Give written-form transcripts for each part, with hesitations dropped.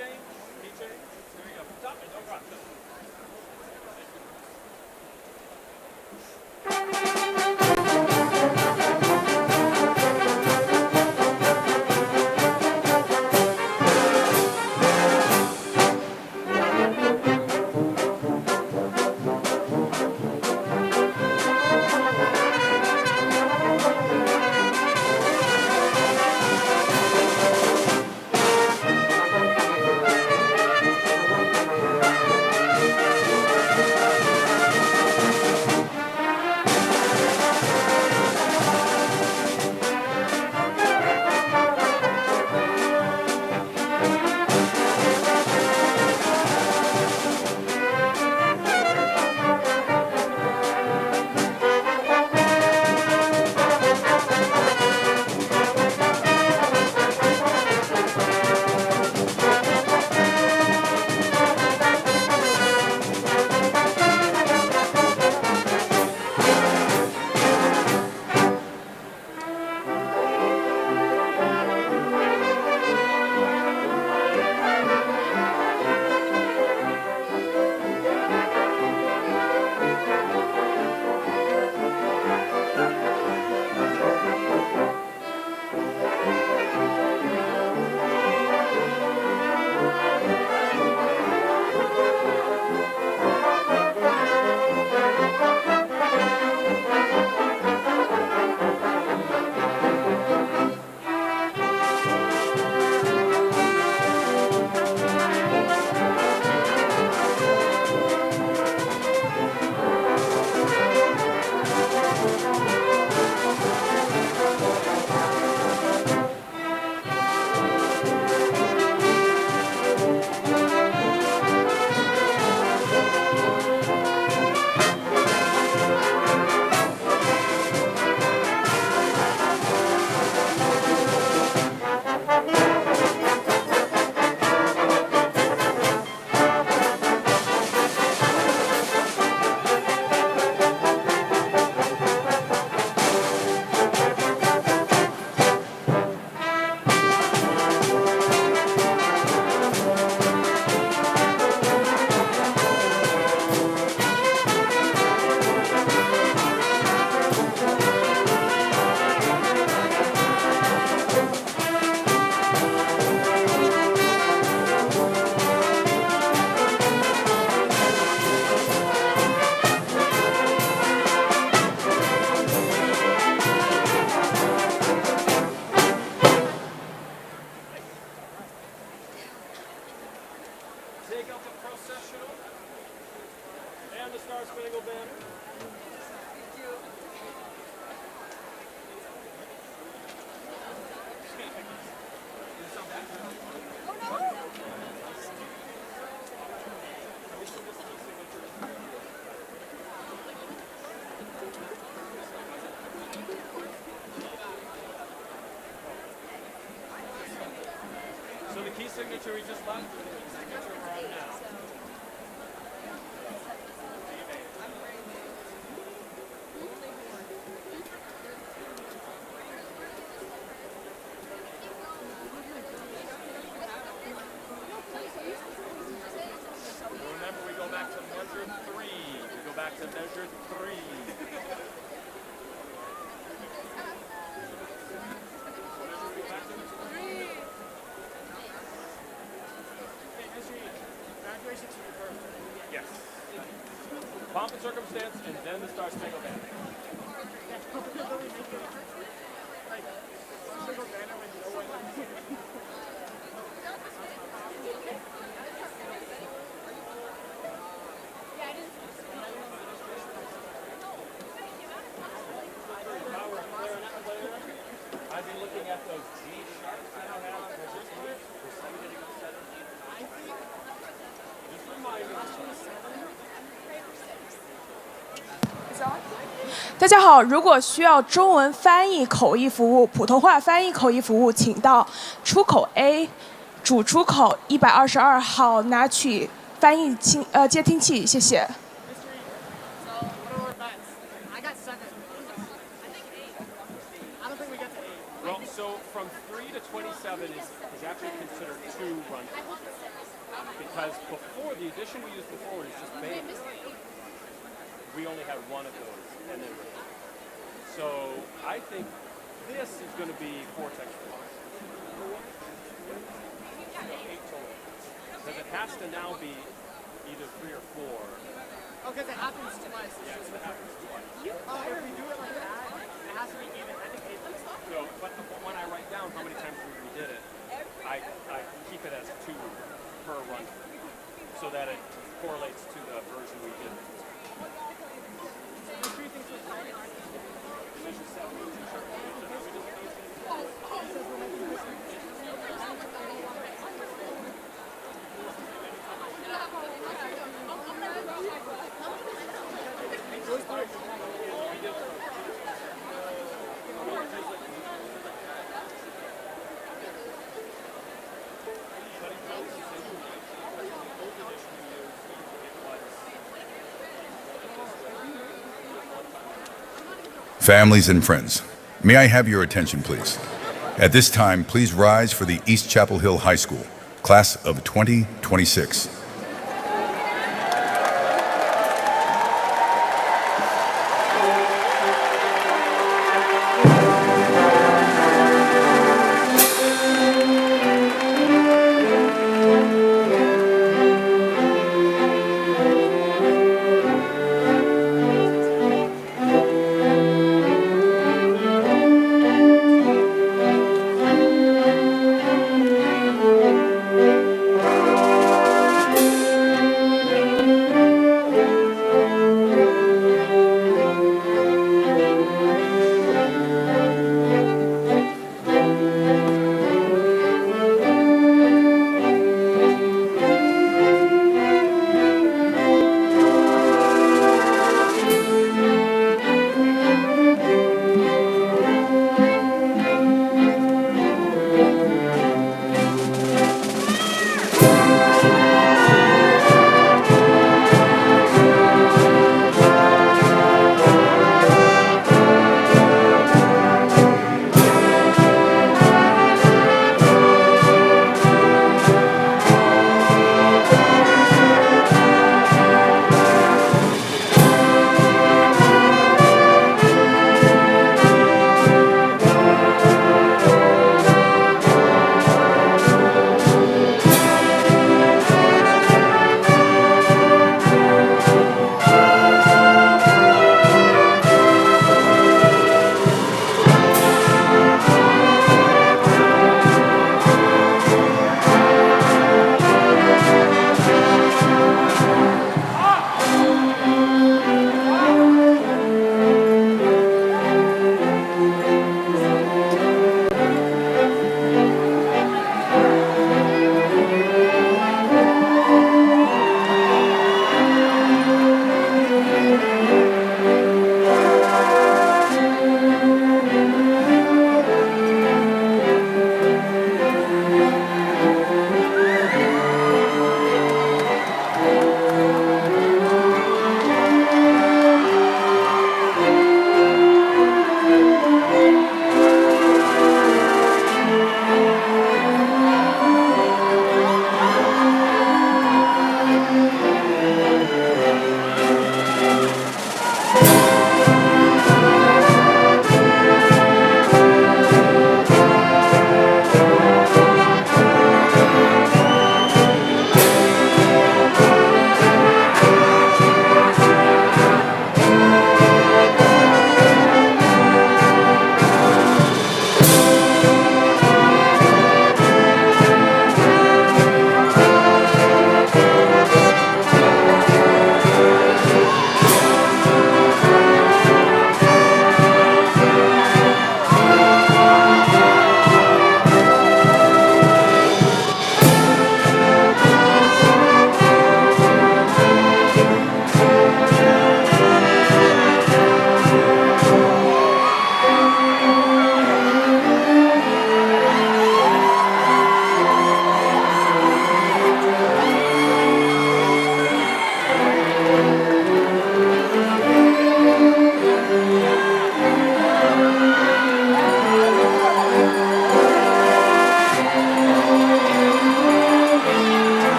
change. Key change. There you go. Stop it. Don't run. Take out the processional and the Star Spangled Banner. So the key signature we just left, the key signature we're on now. Remember, we go back to measure 3. We go back to measure 3. Yes. Pomp and circumstance, and then the Star Spangled Banner. I've been looking at those G sharps that I have for this week. Just remind me. 大家好，如果需要中文翻译口译服务、普通话翻译口译服务，请到出口 A 主出口122号拿取翻译接听器，谢谢。Well, so from 3 to 27 is is actually considered 2 run times. Because before, the addition we used before was just base. We only had 1 of those, and then repeat. So I think this is going to be Vortex Plus. 8 total. Because it has to now be either 3 or 4. Oh, because it happens twice. Yeah, so it happens twice. If we do it like that, it has to be even. I think it looks So, but when I write down how many times we redid it, I keep it as 2 per run, so that it correlates to the version we did. Division 7, Families and friends, may I have your attention, please? At this time, please rise for the East Chapel Hill High School, class of 2026.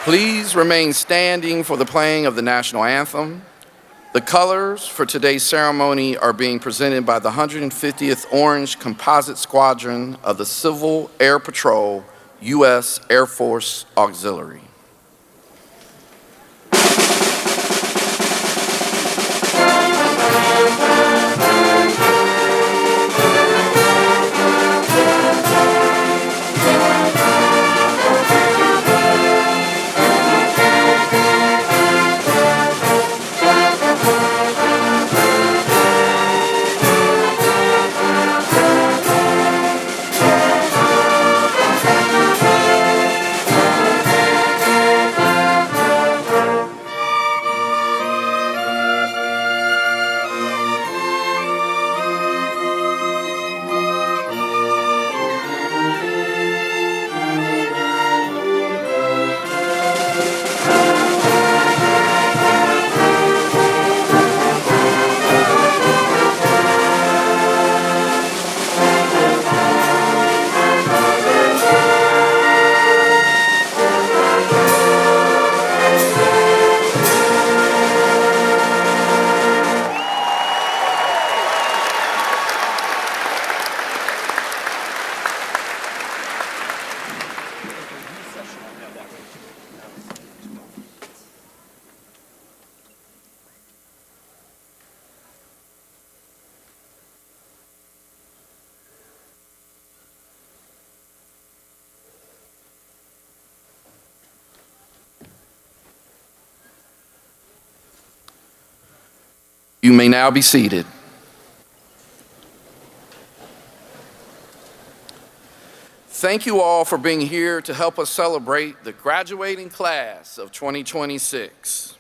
Please remain standing for the playing of the national anthem. The colors for today's ceremony are being presented by the 150th Orange Composite Squadron of the Civil Air Patrol, U.S. Air Force Auxiliary. You may now be seated. Thank you all for being here to help us celebrate the graduating class of 2026.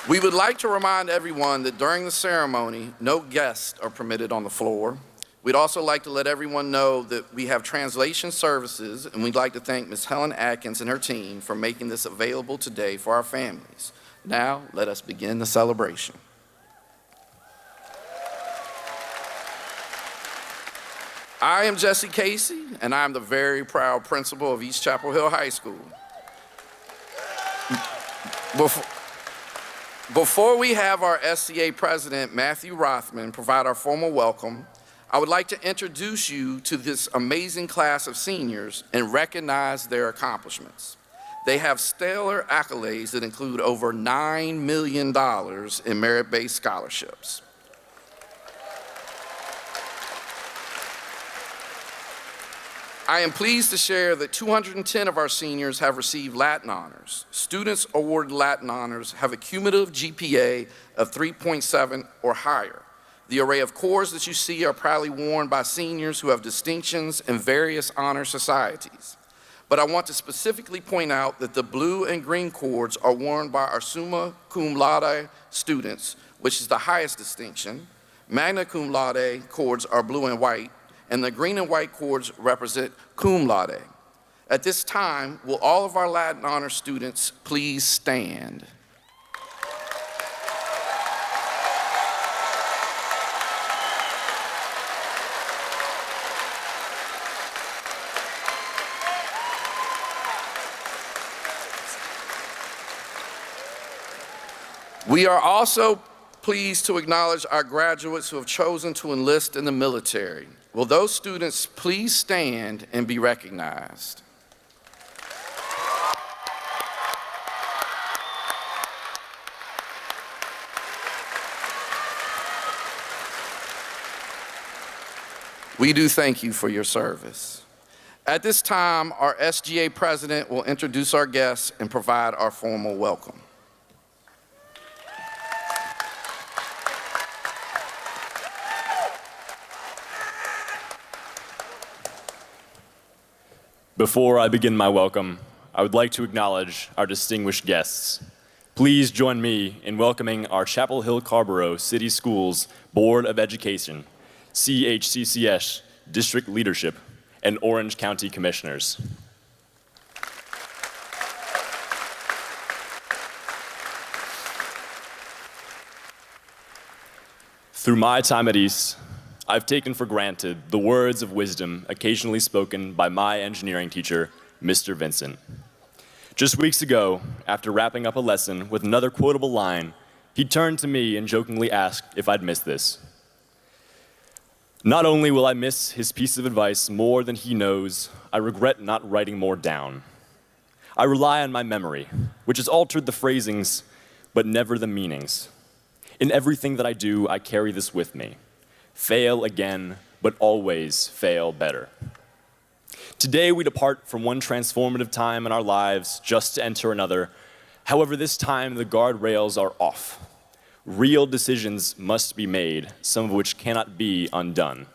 We would like to remind everyone that during the ceremony, no guests are permitted on the floor. We'd also like to let everyone know that we have translation services, and we'd like to thank Ms. Helen Atkins and her team for making this available today for our families. Now, let us begin the celebration. I am Jesse Casey, and I'm the very proud principal of East Chapel Hill High School. Before we have our SCA president, Matthew Rothman, provide our formal welcome, I would like to introduce you to this amazing class of seniors and recognize their accomplishments. They have stellar accolades that include over $9 million in merit-based scholarships. I am pleased to share that 210 of our seniors have received Latin honors. Students awarded Latin honors have a cumulative GPA of 3.7 or higher. The array of cords that you see are proudly worn by seniors who have distinctions in various honor societies. But I want to specifically point out that the blue and green cords are worn by our summa cum laude students, which is the highest distinction. Magna cum laude cords are blue and white, and the green and white cords represent cum laude. At this time, will all of our Latin honor students please stand? We are also pleased to acknowledge our graduates who have chosen to enlist in the military. Will those students please stand and be recognized? We do thank you for your service. At this time, our SGA president will introduce our guests and provide our formal welcome. Before I begin my welcome, I would like to acknowledge our distinguished guests. Please join me in welcoming our Chapel Hill Carrboro City Schools Board of Education, CHCCS District Leadership, and Orange County Commissioners. Through my time at East, I've taken for granted the words of wisdom occasionally spoken by my engineering teacher, Mr. Vincent. Just weeks ago, after wrapping up a lesson with another quotable line, he turned to me and jokingly asked if I'd missed this. Not only will I miss his piece of advice more than he knows, I regret not writing more down. I rely on my memory, which has altered the phrasings, but never the meanings. In everything that I do, I carry this with me. Fail again, but always fail better. Today, we depart from one transformative time in our lives just to enter another. However, this time, the guardrails are off. Real decisions must be made, some of which cannot be undone.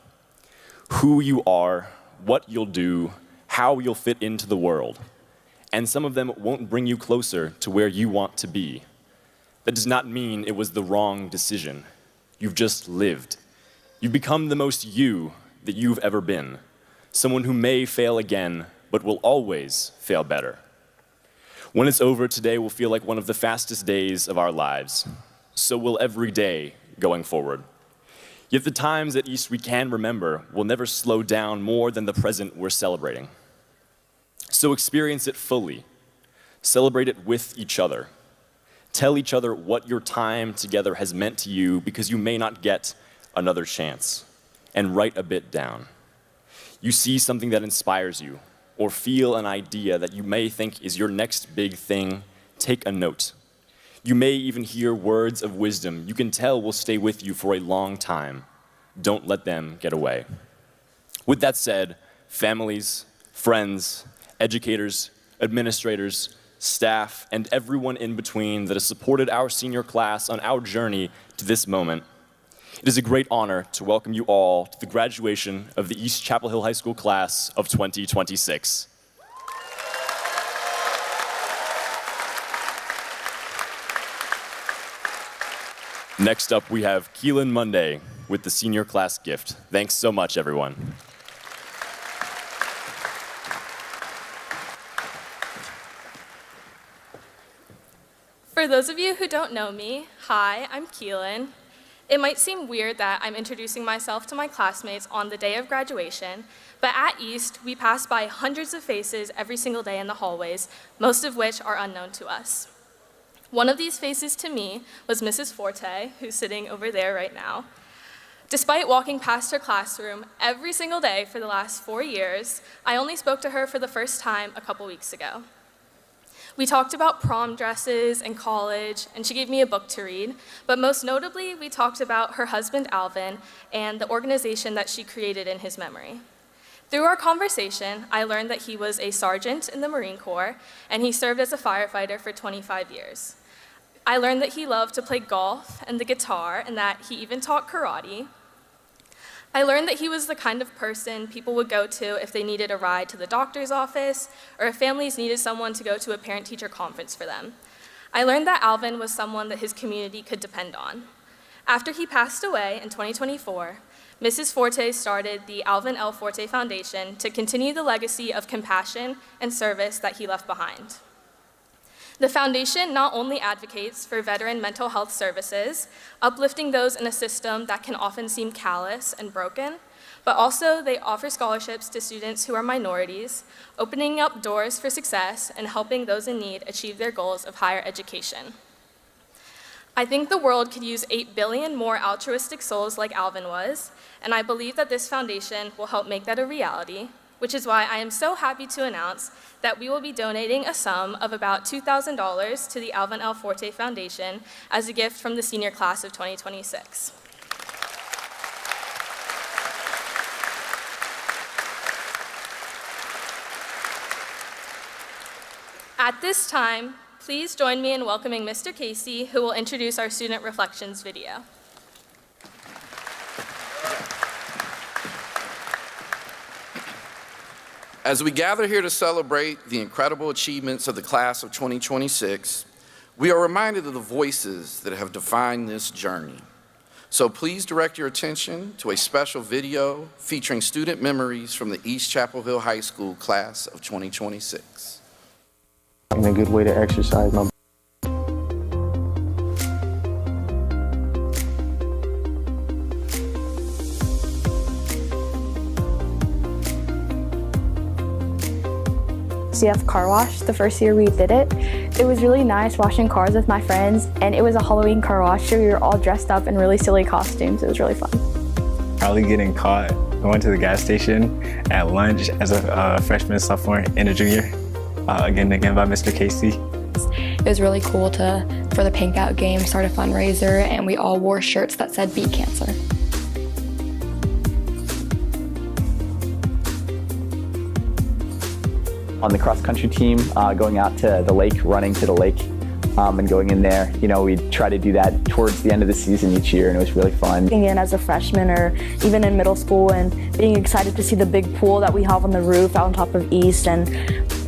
Who you are, what you'll do, how you'll fit into the world. And some of them won't bring you closer to where you want to be. That does not mean it was the wrong decision. You've just lived. You've become the most you that you've ever been. Someone who may fail again, but will always fail better. When it's over, today will feel like one of the fastest days of our lives. So will every day going forward. Yet the times at East we can remember will never slow down more than the present we're celebrating. So experience it fully. Celebrate it with each other. Tell each other what your time together has meant to you, because you may not get another chance. And write a bit down. You see something that inspires you, or feel an idea that you may think is your next big thing, take a note. You may even hear words of wisdom you can tell will stay with you for a long time. Don't let them get away. With that said, families, friends, educators, administrators, staff, and everyone in between that has supported our senior class on our journey to this moment, it is a great honor to welcome you all to the graduation of the East Chapel Hill High School class of 2026. Next up, we have Keelan Monday with the senior class gift. Thanks so much, everyone. For those of you who don't know me, hi, I'm Keelan. It might seem weird that I'm introducing myself to my classmates on the day of graduation, but at East, we pass by hundreds of faces every single day in the hallways, most of which are unknown to us. One of these faces to me was Mrs. Forte, who's sitting over there right now. Despite walking past her classroom every single day for the last 4 years, I only spoke to her for the first time a couple weeks ago. We talked about prom dresses and college, and she gave me a book to read, but most notably, we talked about her husband, Alvin, and the organization that she created in his memory. Through our conversation, I learned that he was a sergeant in the Marine Corps, and he served as a firefighter for 25 years. I learned that he loved to play golf and the guitar, and that he even taught karate. I learned that he was the kind of person people would go to if they needed a ride to the doctor's office, or if families needed someone to go to a parent-teacher conference for them. I learned that Alvin was someone that his community could depend on. After he passed away in 2024, Mrs. Forte started the Alvin L. Forte Foundation to continue the legacy of compassion and service that he left behind. The foundation not only advocates for veteran mental health services, uplifting those in a system that can often seem callous and broken, but also they offer scholarships to students who are minorities, opening up doors for success and helping those in need achieve their goals of higher education. I think the world could use 8 billion more altruistic souls like Alvin was, and I believe that this foundation will help make that a reality, which is why I am so happy to announce that we will be donating a sum of about $2,000 to the Alvin L. Forte Foundation as a gift from the senior class of 2026. At this time, please join me in welcoming Mr. Casey, who will introduce our Student Reflections video. As we gather here to celebrate the incredible achievements of the class of 2026, we are reminded of the voices that have defined this journey. So please direct your attention to a special video featuring student memories from the East Chapel Hill High School class of 2026. And a good way to exercise my CF Car Wash the first year we did it. It was really nice washing cars with my friends, and it was a Halloween car wash, so we were all dressed up in really silly costumes. It was really fun. Probably getting caught going to the gas station at lunch as a freshman, sophomore, and a junior. Again by Mr. Casey. It was really cool for the Pink Out game, start a fundraiser, and we all wore shirts that said Beat Cancer. On the cross-country team, going out to the lake, running to the lake, and going in there. You know, we try to do that towards the end of the season each year, and it was really fun. Being in as a freshman or even in middle school and being excited to see the big pool that we have on the roof out on top of East and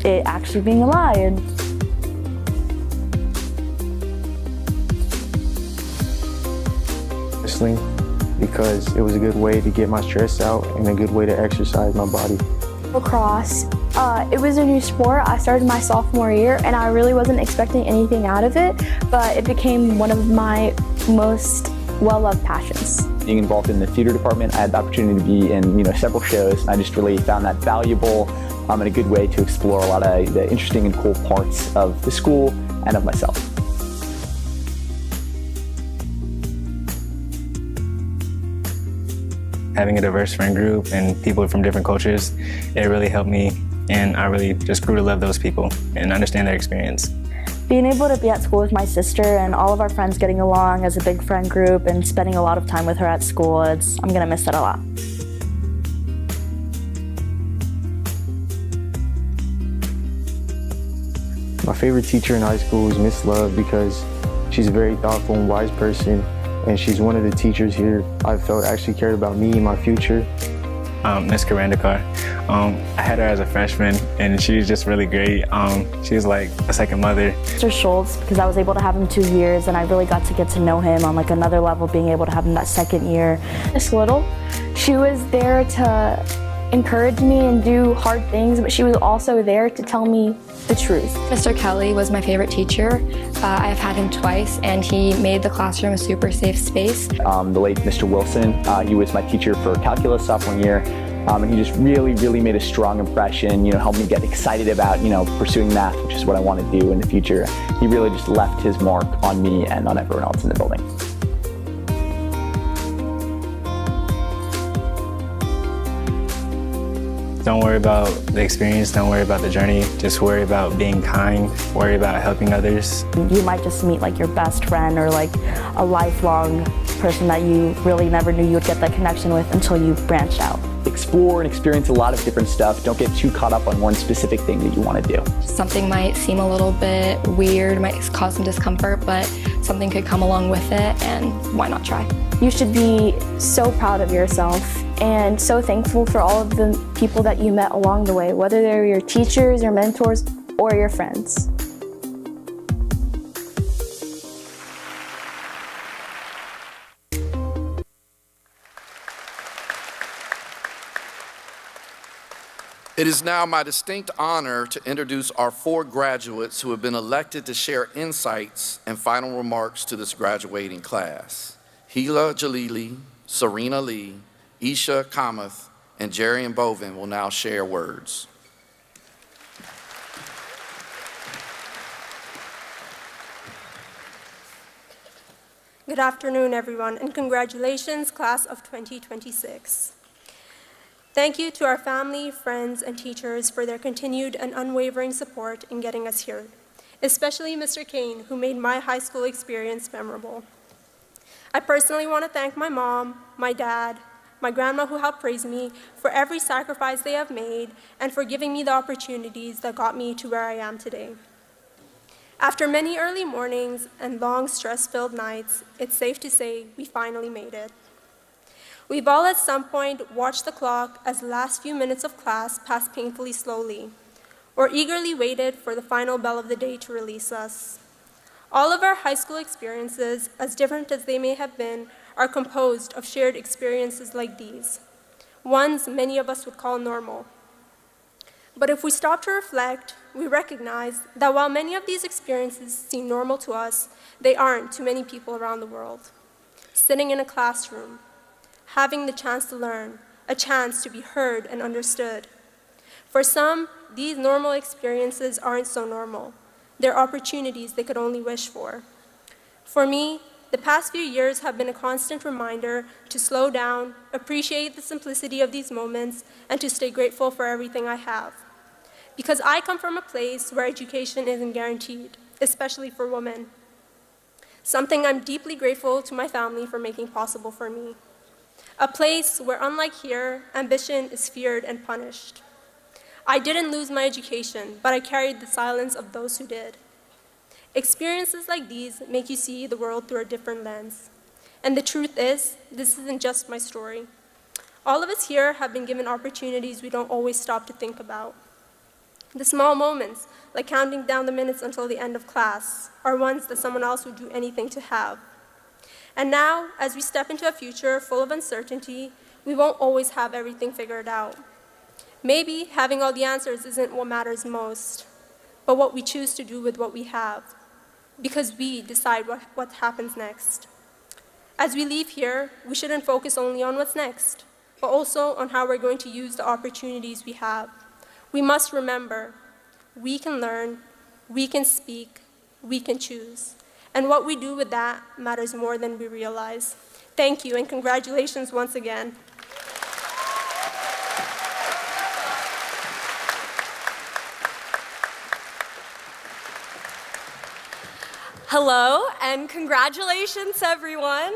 it actually being alive. Wrestling, because it was a good way to get my stress out and a good way to exercise my body. Lacrosse. It was a new sport. I started my sophomore year and I really wasn't expecting anything out of it, but it became one of my most well-loved passions. Being involved in the theater department, I had the opportunity to be in several shows. I just really found that valuable and a good way to explore a lot of the interesting and cool parts of the school and of myself. Having a diverse friend group and people from different cultures, it really helped me, and I really just grew to love those people and understand their experience. Being able to be at school with my sister and all of our friends getting along as a big friend group and spending a lot of time with her at school, I'm gonna miss that a lot. My favorite teacher in high school is Miss Love because she's a very thoughtful and wise person, and she's one of the teachers here I felt actually cared about me and my future. Miss Karandikar. I had her as a freshman, and she was just really great. She was like a second mother. Mr. Schultz, because I was able to have him 2 years, and I really got to get to know him on like another level, being able to have him that second year. Miss Little, she was there to encourage me and do hard things, but she was also there to tell me the truth. Mr. Kelly was my favorite teacher. I have had him twice, and he made the classroom a super safe space. The late Mr. Wilson, he was my teacher for calculus sophomore year, and he just really made a strong impression, helped me get excited about, pursuing math, which is what I want to do in the future. He really just left his mark on me and on everyone else in the building. Don't worry about the experience, don't worry about the journey, just worry about being kind, worry about helping others. You might just meet like your best friend or like a lifelong person that you really never knew you would get that connection with until you branched out. Explore and experience a lot of different stuff. Don't get too caught up on one specific thing that you want to do. Something might seem a little bit weird, might cause some discomfort, but something could come along with it, and why not try? You should be so proud of yourself and so thankful for all of the people that you met along the way, whether they're your teachers, your mentors, or your friends. It is now my distinct honor to introduce our 4 graduates who have been elected to share insights and final remarks to this graduating class. Hila Jalili, Serena Lee, Isha Kamath, and Jerian Bovin will now share words. Good afternoon, everyone, and congratulations, class of 2026. Thank you to our family, friends, and teachers for their continued and unwavering support in getting us here, especially Mr. Kane, who made my high school experience memorable. I personally want to thank my mom, my dad, my grandma who helped raise me, for every sacrifice they have made and for giving me the opportunities that got me to where I am today. After many early mornings and long stress-filled nights, it's safe to say we finally made it. We've all at some point watched the clock as the last few minutes of class passed painfully slowly, or eagerly waited for the final bell of the day to release us. All of our high school experiences, as different as they may have been, are composed of shared experiences like these, ones many of us would call normal. But if we stop to reflect, we recognize that while many of these experiences seem normal to us, they aren't to many people around the world. Sitting in a classroom, having the chance to learn, a chance to be heard and understood. For some, these normal experiences aren't so normal. They're opportunities they could only wish for. For me, the past few years have been a constant reminder to slow down, appreciate the simplicity of these moments, and to stay grateful for everything I have. Because I come from a place where education isn't guaranteed, especially for women. Something I'm deeply grateful to my family for making possible for me. A place where, unlike here, ambition is feared and punished. I didn't lose my education, but I carried the silence of those who did. Experiences like these make you see the world through a different lens. And the truth is, this isn't just my story. All of us here have been given opportunities we don't always stop to think about. The small moments, like counting down the minutes until the end of class, are ones that someone else would do anything to have. And now, as we step into a future full of uncertainty, we won't always have everything figured out. Maybe having all the answers isn't what matters most, but what we choose to do with what we have, because we decide what happens next. As we leave here, we shouldn't focus only on what's next, but also on how we're going to use the opportunities we have. We must remember, we can learn, we can speak, we can choose. And what we do with that matters more than we realize. Thank you, and congratulations once again. Hello, and congratulations, everyone.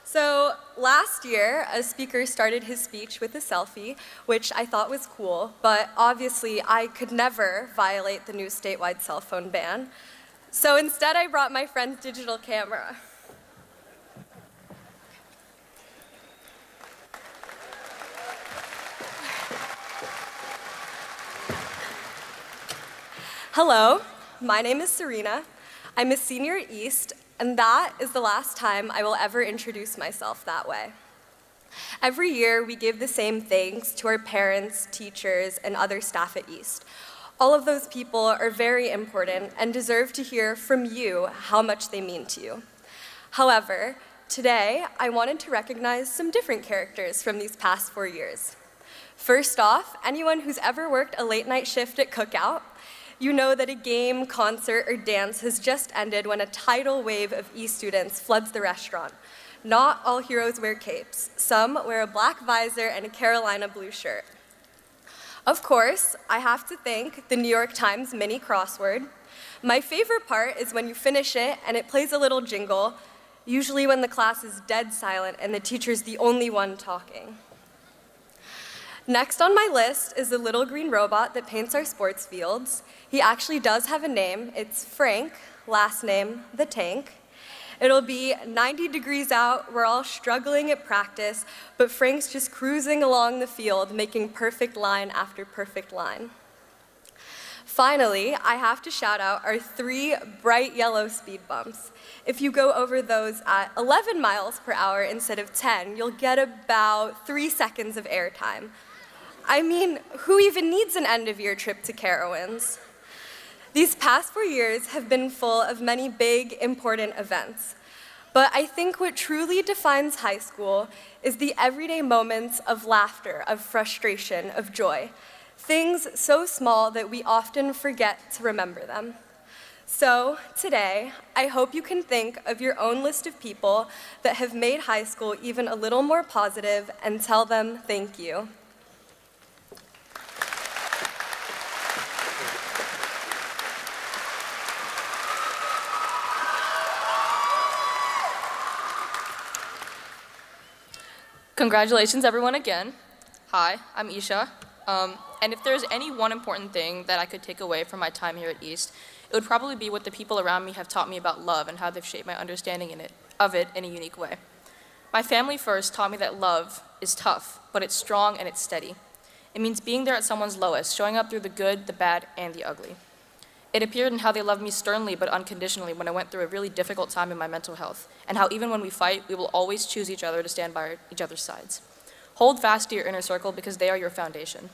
So last year, a speaker started his speech with a selfie, which I thought was cool, but obviously I could never violate the new statewide cell phone ban. So instead, I brought my friend's digital camera. Hello, my name is Serena. I'm a senior at East, and that is the last time I will ever introduce myself that way. Every year, we give the same thanks to our parents, teachers, and other staff at East. All of those people are very important and deserve to hear from you how much they mean to you. However, today, I wanted to recognize some different characters from these past 4 years. First off, anyone who's ever worked a late-night shift at Cookout, you know that a game, concert, or dance has just ended when a tidal wave of East students floods the restaurant. Not all heroes wear capes. Some wear a black visor and a Carolina blue shirt. Of course, I have to thank the New York Times mini crossword. My favorite part is when you finish it and it plays a little jingle, usually when the class is dead silent and the teacher's the only one talking. Next on my list is the little green robot that paints our sports fields. He actually does have a name. It's Frank, last name, the Tank. It'll be 90 degrees out, we're all struggling at practice, but Frank's just cruising along the field, making perfect line after perfect line. Finally, I have to shout out our 3 bright yellow speed bumps. If you go over those at 11 miles per hour instead of 10, you'll get about 3 seconds of airtime. I mean, who even needs an end-of-year trip to Carowinds? These past 4 years have been full of many big, important events. But I think what truly defines high school is the everyday moments of laughter, of frustration, of joy. Things so small that we often forget to remember them. So today, I hope you can think of your own list of people that have made high school even a little more positive and tell them thank you. Congratulations, everyone, again. Hi, I'm Isha. And if there's any one important thing that I could take away from my time here at East, it would probably be what the people around me have taught me about love and how they've shaped my understanding of it in a unique way. My family first taught me that love is tough, but it's strong and it's steady. It means being there at someone's lowest, showing up through the good, the bad, and the ugly. It appeared in how they loved me sternly but unconditionally when I went through a really difficult time in my mental health, and how even when we fight, we will always choose each other to stand by each other's sides. Hold fast to your inner circle because they are your foundation.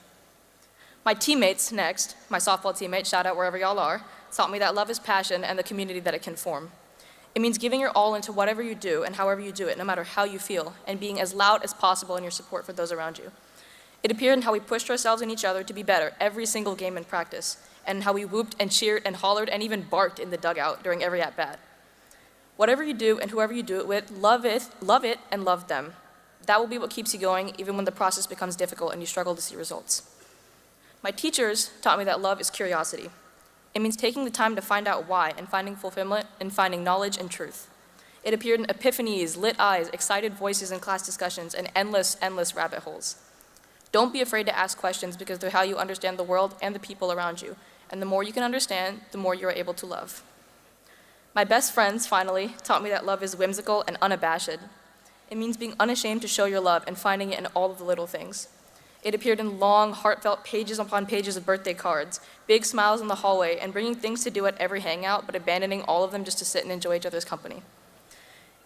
My teammates, next, my softball teammates, shout out wherever y'all are, taught me that love is passion and the community that it can form. It means giving your all into whatever you do and however you do it, no matter how you feel, and being as loud as possible in your support for those around you. It appeared in how we pushed ourselves and each other to be better every single game in practice, and how we whooped and cheered and hollered and even barked in the dugout during every at-bat. Whatever you do and whoever you do it with, love it, and love them. That will be what keeps you going even when the process becomes difficult and you struggle to see results. My teachers taught me that love is curiosity. It means taking the time to find out why and finding fulfillment and finding knowledge and truth. It appeared in epiphanies, lit eyes, excited voices in class discussions, and endless, endless rabbit holes. Don't be afraid to ask questions because they're how you understand the world and the people around you. And the more you can understand, the more you are able to love. My best friends, finally, taught me that love is whimsical and unabashed. It means being unashamed to show your love and finding it in all of the little things. It appeared in long, heartfelt pages upon pages of birthday cards, big smiles in the hallway, and bringing things to do at every hangout, but abandoning all of them just to sit and enjoy each other's company.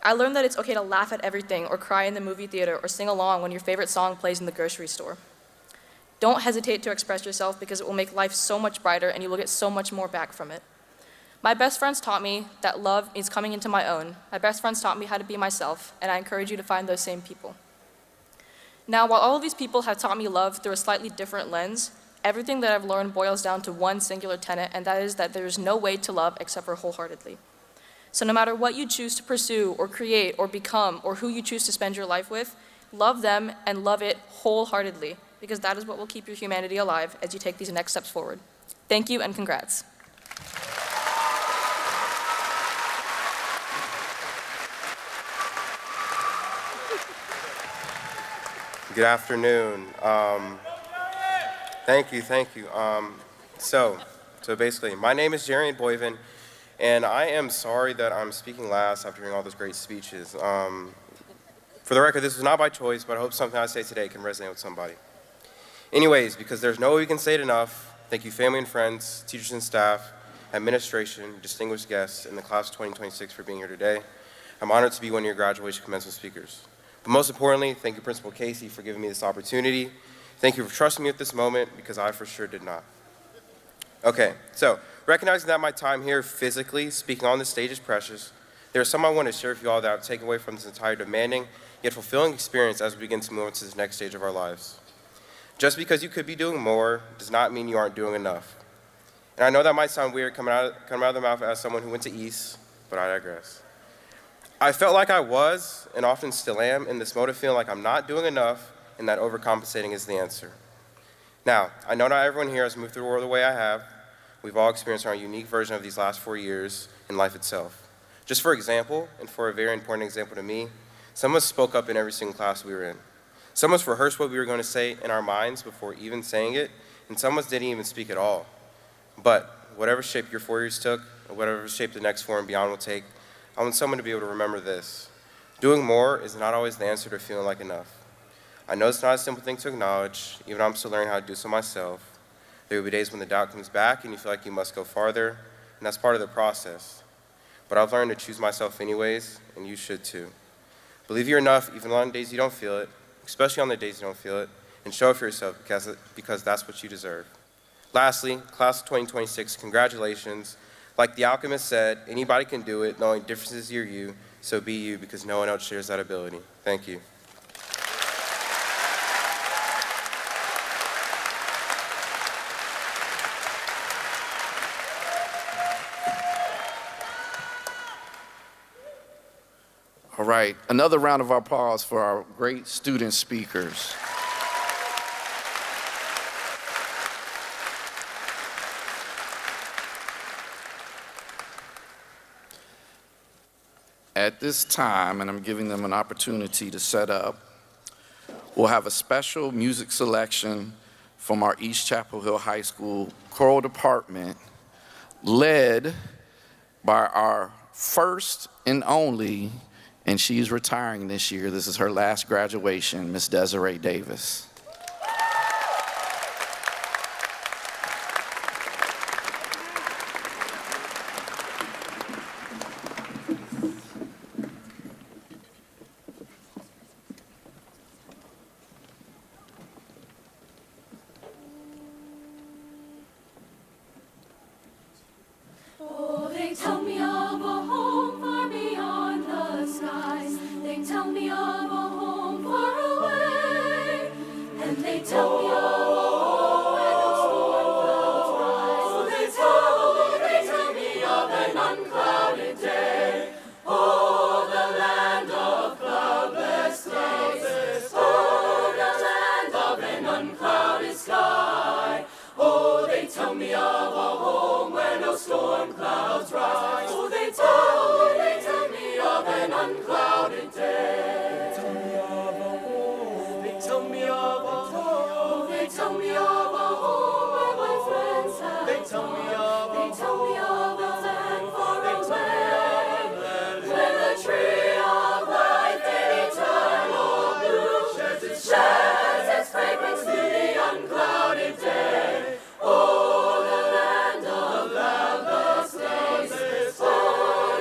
I learned that it's okay to laugh at everything, or cry in the movie theater, or sing along when your favorite song plays in the grocery store. Don't hesitate to express yourself because it will make life so much brighter and you will get so much more back from it. My best friends taught me that love is coming into my own. My best friends taught me how to be myself, and I encourage you to find those same people. Now, while all of these people have taught me love through a slightly different lens, everything that I've learned boils down to one singular tenet, and that is that there is no way to love except for wholeheartedly. So no matter what you choose to pursue or create or become or who you choose to spend your life with, love them and love it wholeheartedly, because that is what will keep your humanity alive as you take these next steps forward. Thank you and congrats. Good afternoon. Thank you. So basically, my name is Jarian Boyven, and I am sorry that I'm speaking last after hearing all those great speeches. For the record, this was not by choice, but I hope something I say today can resonate with somebody. Anyways, because there's no way we can say it enough, thank you family and friends, teachers and staff, administration, distinguished guests, and the class of 2026 for being here today. I'm honored to be one of your graduation commencement speakers. But most importantly, thank you, Principal Casey, for giving me this opportunity. Thank you for trusting me at this moment, because I for sure did not. Okay, so recognizing that my time here physically speaking on this stage is precious, there are some I want to share with you all that I've taken away from this entire demanding yet fulfilling experience as we begin to move on to this next stage of our lives. Just because you could be doing more does not mean you aren't doing enough. And I know that might sound weird coming out of the mouth as someone who went to East, but I digress. I felt like I was, and often still am, in this mode of feeling like I'm not doing enough and that overcompensating is the answer. Now, I know not everyone here has moved through the world the way I have. We've all experienced our unique version of these last 4 years in life itself. Just for example, and for a very important example to me, some of us spoke up in every single class we were in. Some of us rehearsed what we were going to say in our minds before even saying it, and some of us didn't even speak at all. But whatever shape your 4 years took, or whatever shape the next 4 and beyond will take, I want someone to be able to remember this. Doing more is not always the answer to feeling like enough. I know it's not a simple thing to acknowledge, even though I'm still learning how to do so myself. There will be days when the doubt comes back and you feel like you must go farther, and that's part of the process. But I've learned to choose myself anyways, and you should too. Believe you're enough even on the days you don't feel it, especially on the days you don't feel it, and show up for yourself because that's what you deserve. Lastly, class of 2026, congratulations. Like the alchemist said, anybody can do it. The only difference is you're you, so be you because no one else shares that ability. Thank you. All right, another round of applause for our great student speakers. At this time, and I'm giving them an opportunity to set up, we'll have a special music selection from our East Chapel Hill High School choral department, led by our first and only, and she's retiring this year, this is her last graduation, Miss Desiree Davis. tell me of a home. They tell me of a home where my friends have They tell me of a land far away, where the tree of life in eternal bloom sheds its fragrance through the unclouded day. Oh, the land of boundless days. Oh,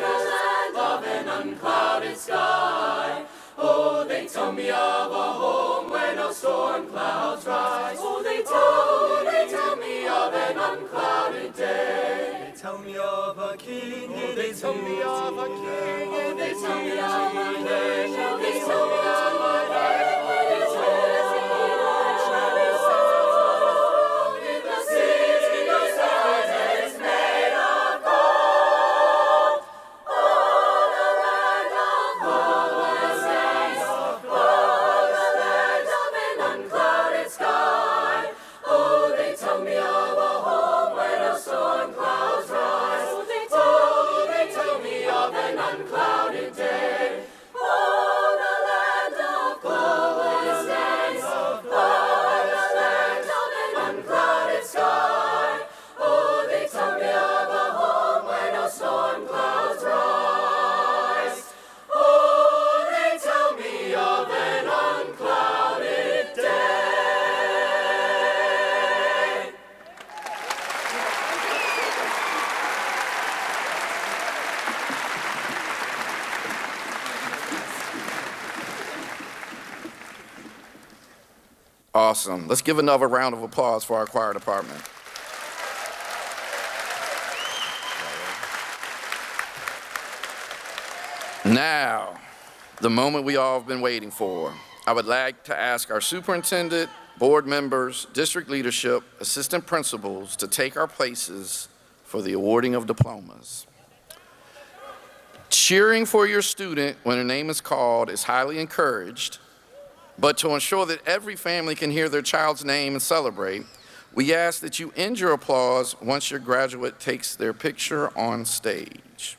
the land of an unclouded sky. Oh, they tell me of a home where no storm clouds rise. Oh, they tell me of an unclouded day. They tell me of a king. Oh, they tell me of a king. Oh, they tell me of a king. Oh, they tell me of a king. His ways in life shall be sung. In the city whose heart is made of gold. Oh, the land of boundless days. Oh, the land of an unclouded sky. Oh, they tell me of a home where no storm clouds rise. Oh, they tell me of an unclouded day. Oh, the land of boundless days. Oh, the land of an unclouded sky. Oh, they tell me of a home where no storm clouds rise. Oh, they tell me of an unclouded day. Awesome. Let's give another round of applause for our choir department. Now, the moment we all have been waiting for. I would like to ask our superintendent, board members, district leadership, assistant principals to take our places for the awarding of diplomas. Cheering for your student when her name is called is highly encouraged, but to ensure that every family can hear their child's name and celebrate, we ask that you end your applause once your graduate takes their picture on stage.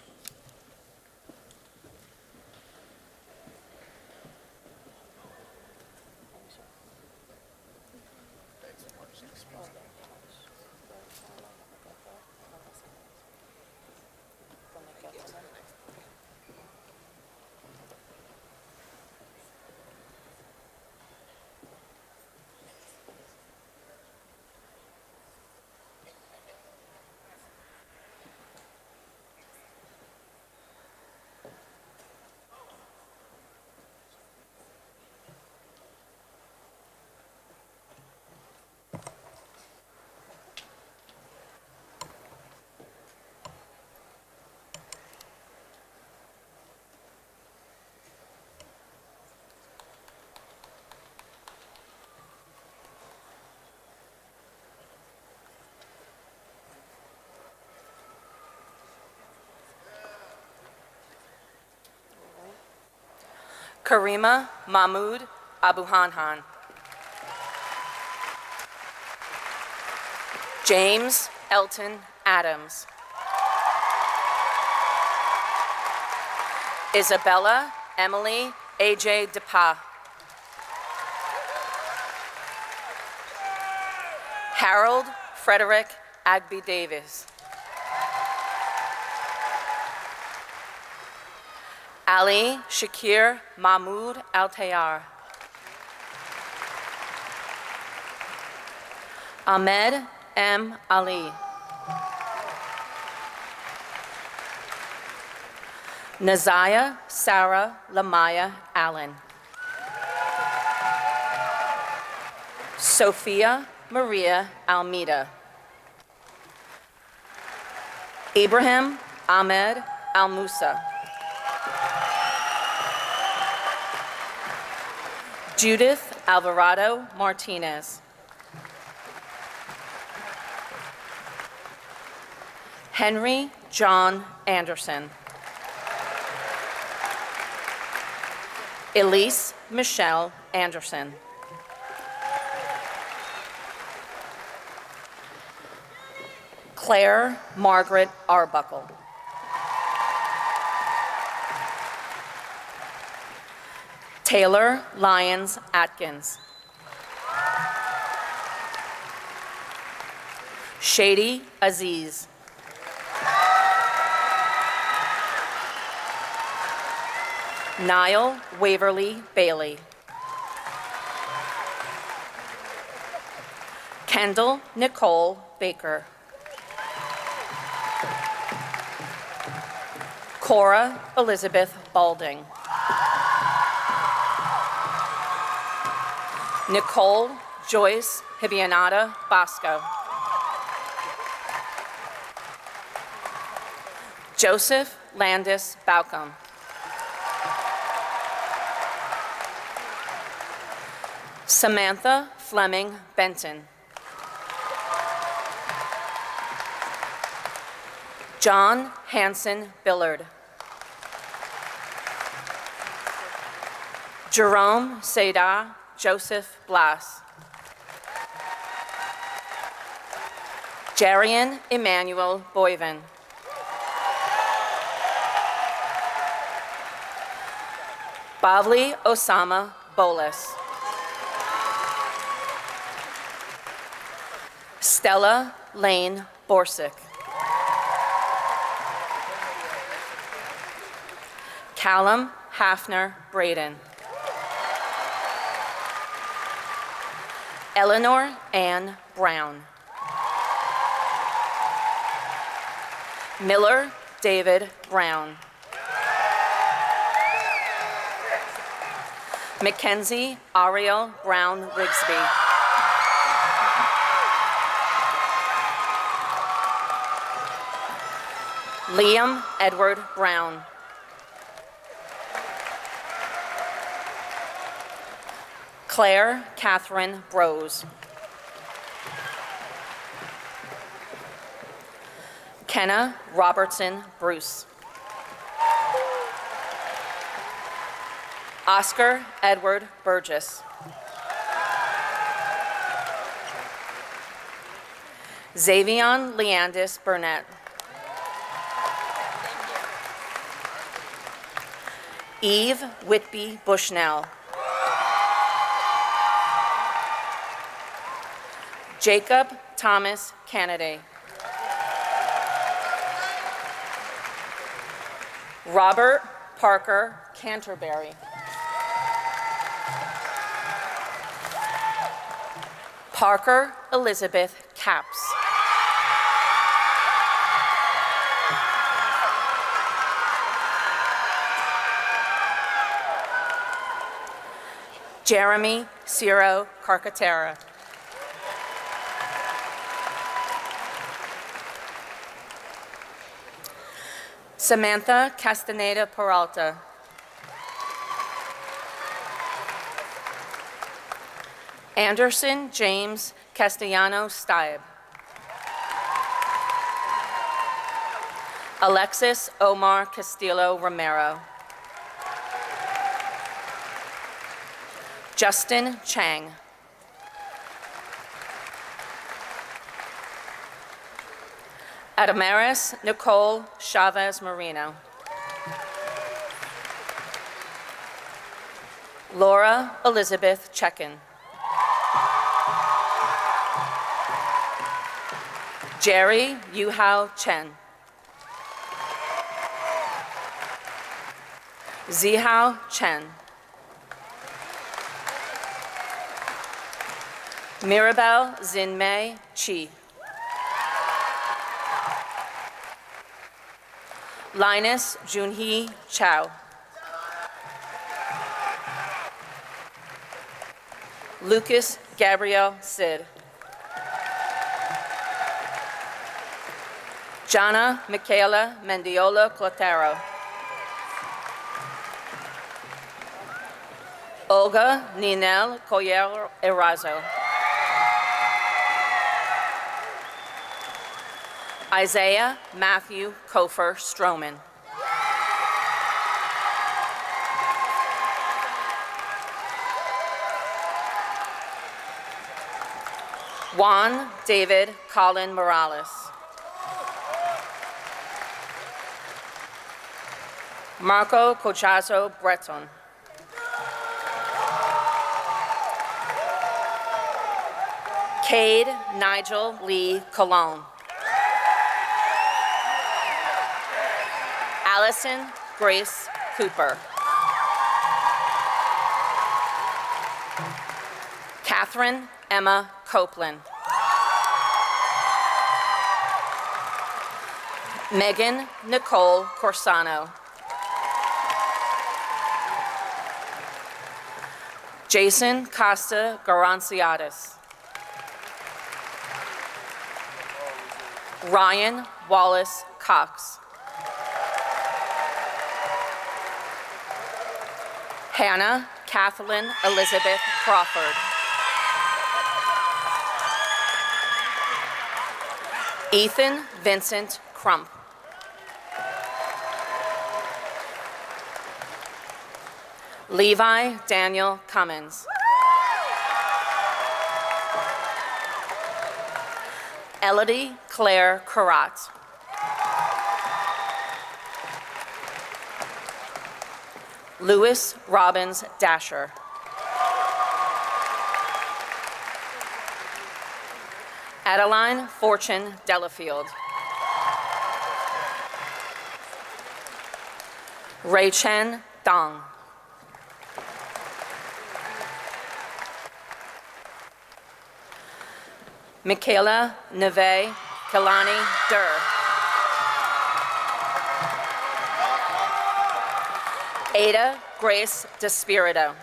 Karima Mahmoud Abuhanhan. James Elton Adams. Isabella Emily A.J. DePa. Harold Frederick Agby Davis. Ali Shakir Mahmoud Al-Tayyar. Ahmed M. Ali. Nazaya Sarah Lamaya Allen. Sophia Maria Almeida. Ibrahim Ahmed Al-Musa. Judith Alvarado Martinez. Henry John Anderson. Elise Michelle Anderson. Claire Margaret Arbuckle. Taylor Lyons Atkins. Shady Aziz. Niall Waverly Bailey. Kendall Nicole Baker. Cora Elizabeth Balding. Nicole Joyce Hibianata Bosco. Joseph Landis Baucom. Samantha Fleming Benton. John Hanson Billard. Jerome Seda Joseph Blas. Jarian Emmanuel Boyven. Bavli Osama Bolas. Stella Lane Borsick. Callum Hafner Braden. Eleanor Ann Brown. Miller David Brown. Mackenzie Ariel Brown Rigsby. Liam Edward Brown. Claire Catherine Brose. Kenna Robertson Bruce. Oscar Edward Burgess. Xavion Leandis Burnett. Eve Whitby Bushnell. Jacob Thomas Kennedy. Robert Parker Canterbury. Parker Elizabeth Capps. Jeremy Ciro Carcaterra. Samantha Castaneda Peralta. Anderson James Castellano Stieb. Alexis Omar Castillo Romero. Justin Chang. Adamaris Nicole Chavez Marino. Laura Elizabeth Chekin. Jerry Yuhao Chen. Zihao Chen. Mirabel Zinmei Chi. Linus Junhee Chow. Lucas Gabriel Sid. Jana Michaela Mendiola Clotaro. Olga Ninel Coyer Erazo. Isaiah Matthew Kofer Stroman. Juan David Colin Morales. Marco Cochazo Breton. Cade Nigel Lee Cologne. Allison Grace Cooper. Catherine Emma Copeland. Megan Nicole Corsano. Jason Costa Garanciatis. Ryan Wallace Cox. Hannah Kathleen Elizabeth Crawford. Ethan Vincent Crump. Levi Daniel Cummins. Elodie Claire Karat. Lewis Robbins Dasher. Adeline Fortune Delafield. Ray Chen Dong. Michaela Neve Kalani Durr. Ada Grace Despirito.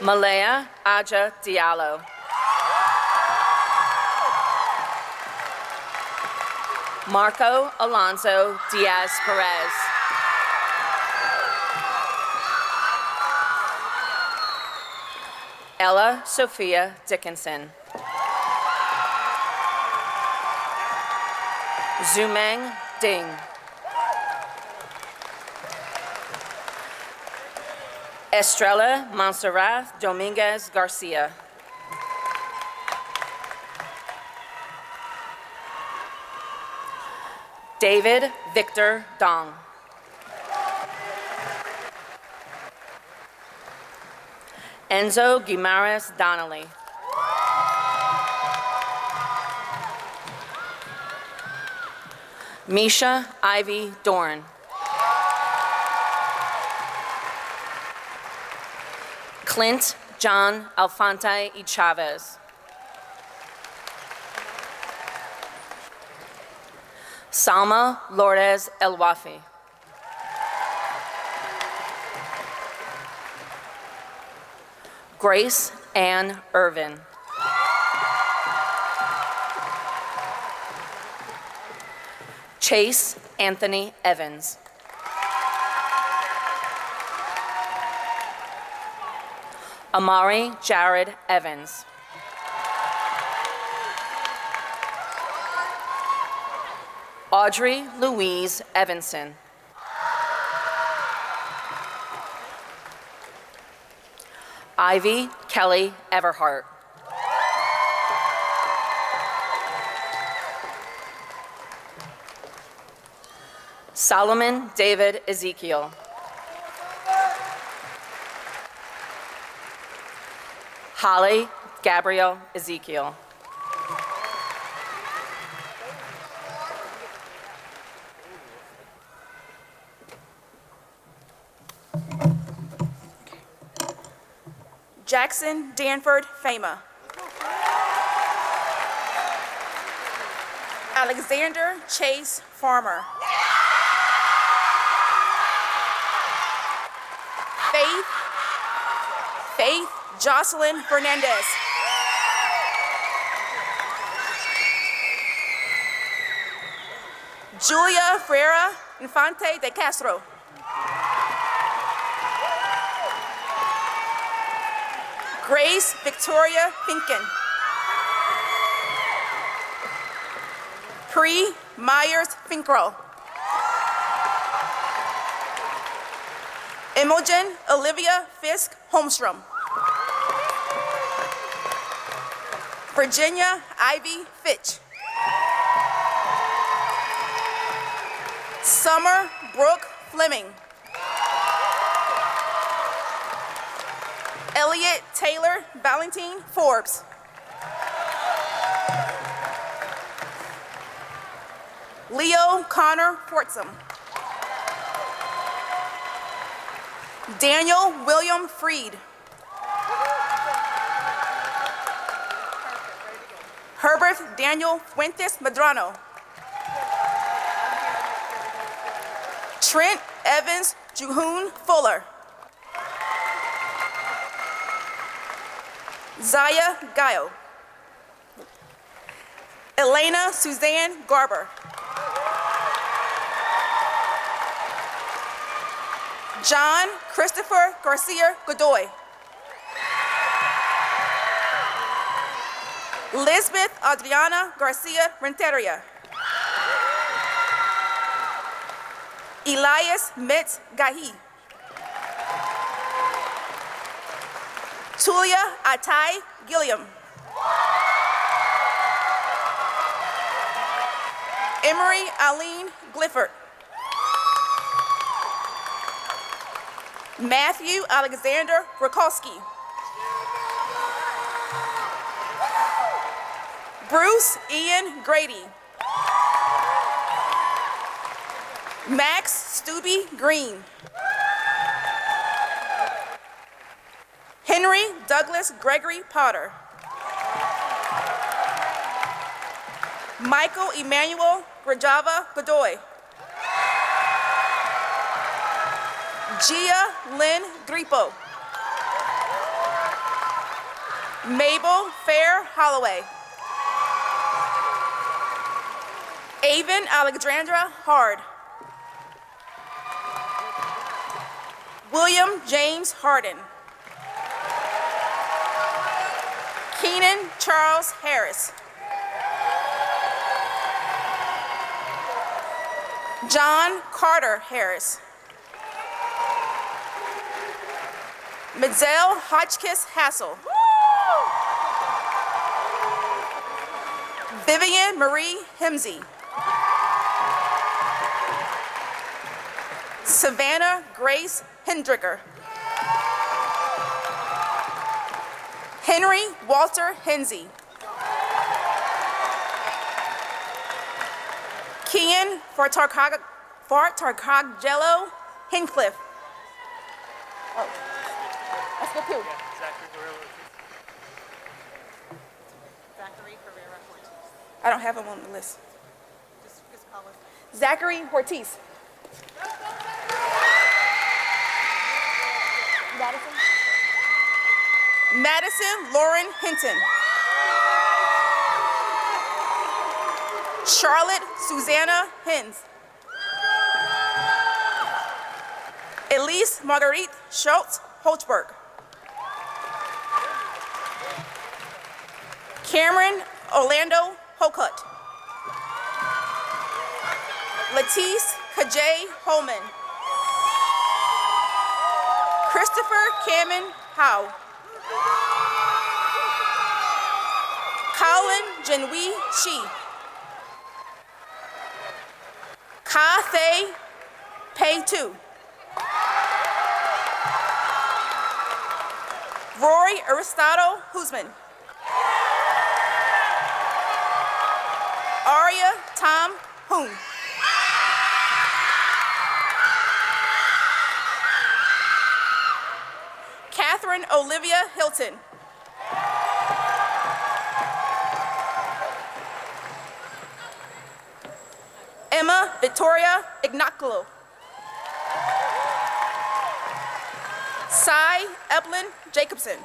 Malaya Aja Diallo. Marco Alonso Diaz Perez. Ella Sophia Dickinson. Zumeng Ding. Estrella Montserrat Dominguez Garcia. David Victor Dong. Enzo Guimares Donnelly. Misha Ivy Dorn. Clint John Alfante y Chavez. Salma Lourdes El-Wafi. Grace Ann Irvin. Chase Anthony Evans. Amari Jared Evans. Audrey Louise Evanson. Ivy Kelly Everhart. Solomon David Ezekiel. Holly Gabrielle Ezekiel. Jackson Danford Fama. Alexander Chase Farmer. Faith Jocelyn Fernandez. Julia Ferreira Infante de Castro. Grace Victoria Finken. Pri Myers Finkrell. Imogen Olivia Fisk Holmstrom. Virginia Ivy Fitch. Summer Brooke Fleming. Elliot Elliot Taylor Valentine Forbes. Leo Connor Fortsum. Daniel William Freed. Herbert Daniel Fuentes Medrano. Trent Evans Juhoon Fuller. Zaya Gayo. Elena Suzanne Garber. John Christopher Garcia Godoy. Lisbeth Adriana Garcia Renteria. Elias Mitz Gahi. Tulia Atai Gilliam. Emery Aline Glifford. Matthew Alexander Rakowski. Bruce Ian Grady. Max Stubby Green. Henry Douglas Gregory Potter. Michael Emmanuel Grajava Godoy. Gia Lynn Gripo. Mabel Fair Holloway. Avon Alexandra Hard. William James Harden. Keenan Charles Harris. John Carter Harris. Midzel Hotchkiss Hassel. Vivian Marie Hemsey. Savannah Grace Hendricker. Henry Walter Hensey. Kian Fartarcaggello Hincliffe. Oh, that's good too. I don't have him on the list. Just call it. Zachary Ortiz. Madison Lauren Hinton. Charlotte Susanna Hens. Elise Marguerite Schultz Holtzberg. Cameron Orlando Hokut. Latisse Kajay Holman. Christopher Cameron Howe. Colin Jinwei Shi. Ka Thay Pei Tu. Rory Aristotle Husman. Aria Tom Hoon. Catherine Olivia Hilton. Emma Victoria Ignacolo. Cy Evelyn Jacobson.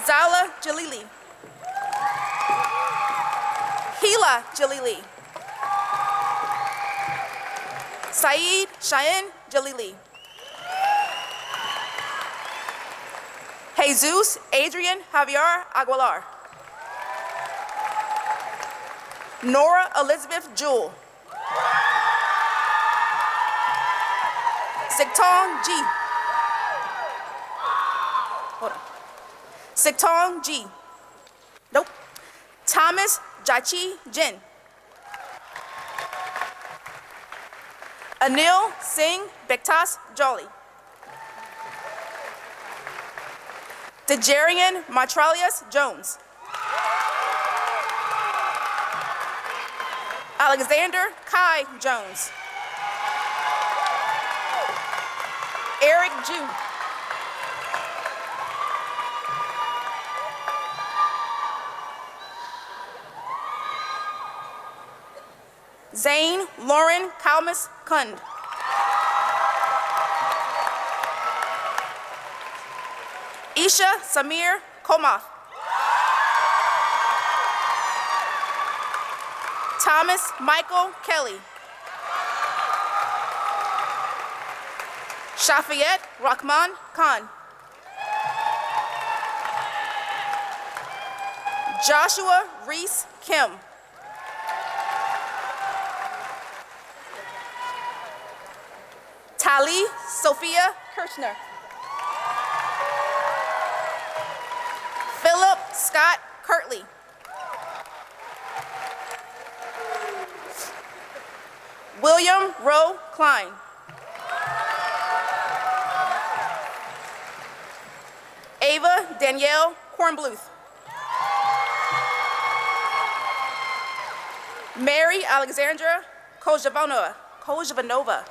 Zala Jalili. Hila Jalili. Saeed Cheyenne Jalili. Jesus Adrian Javier Aguilar. Nora Elizabeth Jewell. Sigtong G. Hold on. Sigtong G. Nope. Thomas Jachi Jin. Anil Singh Bektas Jolly. Dejarian Matralius Jones. Alexander Kai Jones. Eric Ju. Zane Lauren Kalmus Kund. Isha Samir Komoth. Thomas Michael Kelly. Shafayette Rahman Khan. Joshua Reese Kim. Tali Sophia Kirchner. Philip Scott Kirtley. William Rowe Klein. Ava Danielle Kornbluth. Mary Alexandra Kojavanova.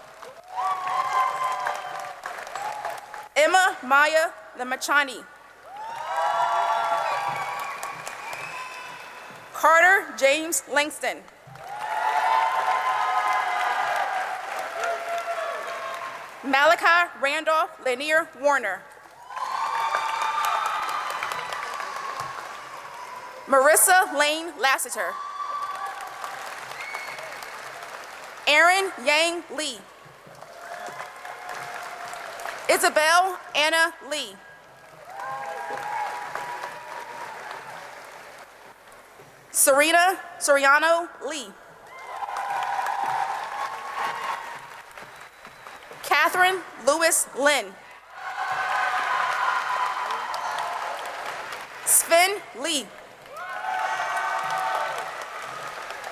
Emma Maya Lemachani. Carter James Langston. Malachi Randolph Lanier Warner. Marissa Lane Lassiter. Aaron Yang Lee. Isabel Anna Lee. Serena Soriano Lee. Catherine Lewis Lynn. Sven Lee.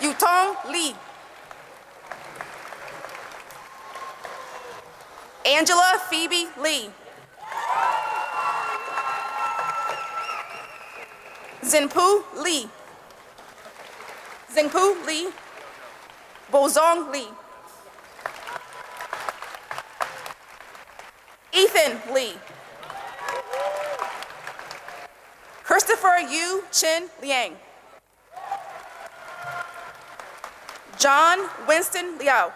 Yutong Lee. Angela Phoebe Lee. Zinpu Lee. Zingpu Lee. Bozong Lee. Ethan Lee. Christopher Yu Chin Liang. John Winston Liao.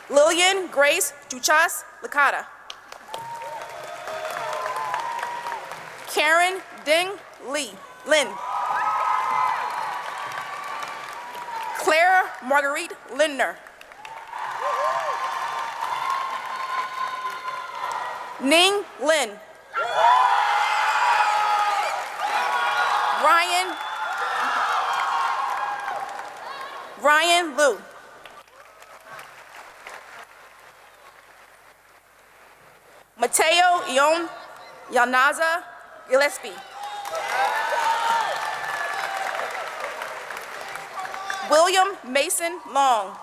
Lillian Grace Duchas Licata. Karen Ding Lin. Claire Marguerite Lindner. Ning Lin. Ryan Liu. Mateo Ion Yanaza Gillespie. William Mason Long.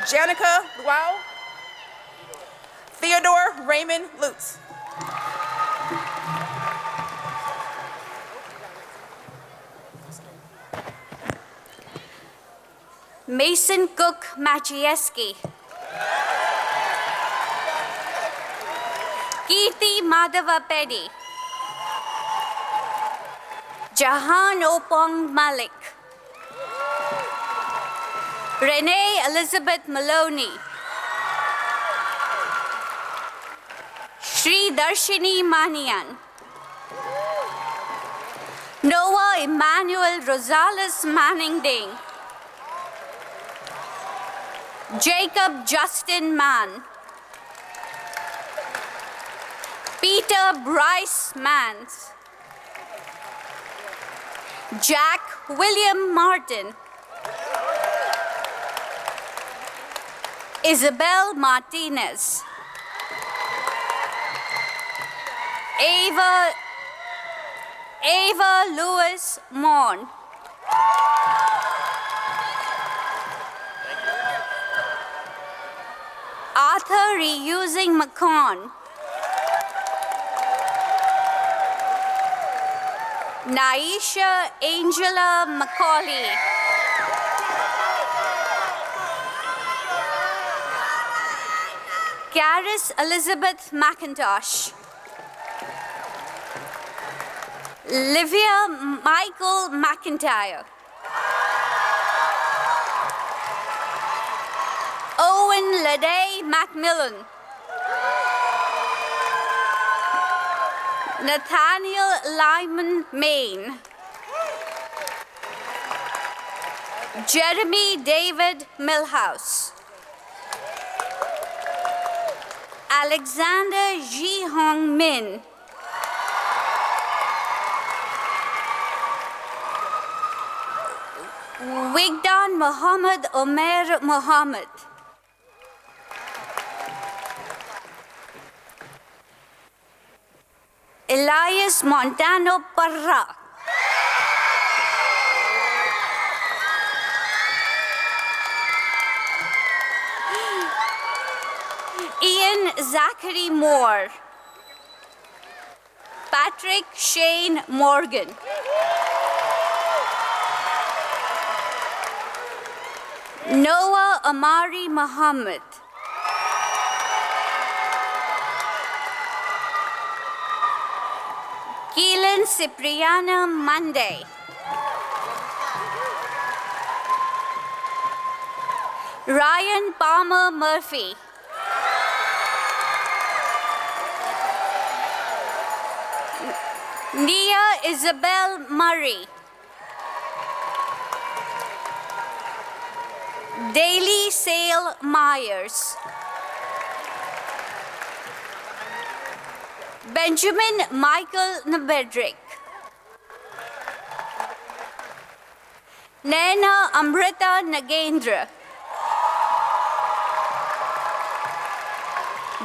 Janica Luau. Theodore Raymond Lutz. Mason Cook Machieski. Kirti Madhava Peddy. Jahan Opong Malik. Renee Elizabeth Maloney. Sri Darshini Manian. Noah Emmanuel Rosales Manning-Ding. Jacob Justin Mann. Peter Bryce Mans. Jack William Martin. Isabel Martinez. Ava Lewis Morn. Arthur Reusing McCon. Naisha Angela Macaulay. Caris Elizabeth McIntosh. Livia Michael McIntyre. Owen Lede Macmillan. Nathaniel Lyman Main. Jeremy David Milhouse. Alexander Ji Hong Min. Wigdan Muhammad Omer Muhammad. Elias Montano Parra. Ian Zachary Moore. Patrick Shane Morgan. Noah Amari Muhammad. Keelan Cipriana Monday. Ryan Palmer Murphy. Nia Isabel Murray. Daily Sale Myers. Benjamin Michael Nabedrick. Naina Amrita Nagendra.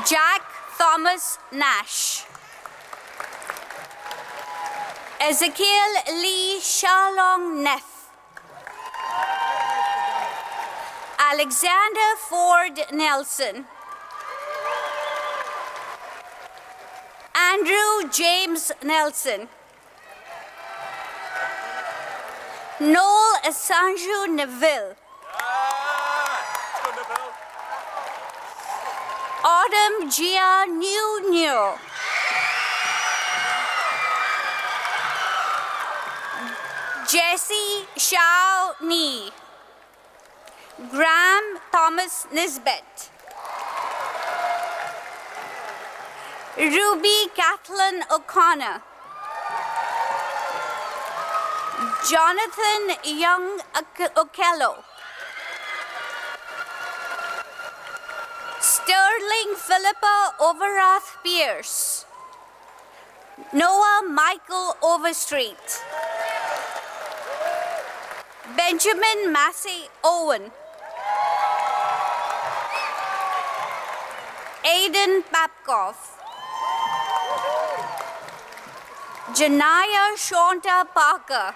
Jack Thomas Nash. Ezekiel Lee Shalong Neff. Alexander Ford Nelson. Andrew James Nelson. Noel Asanju Neville. Autumn Gia New. Jesse Shao Ni. Graham Thomas Nisbet. Ruby Kathleen O'Connor. Jonathan Young Okello. Sterling Philippa Overath Pierce. Noah Michael Overstreet. Benjamin Massey Owen. Aiden Papkoff. Janaya Shonta Parker.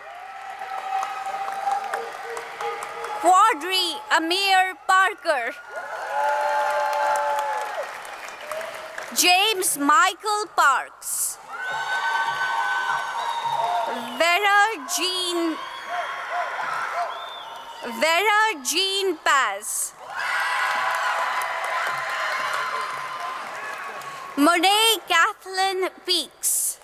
Quadri Amir Parker. James Michael Parks. Vera Jean Paz. Monet Kathleen Peaks.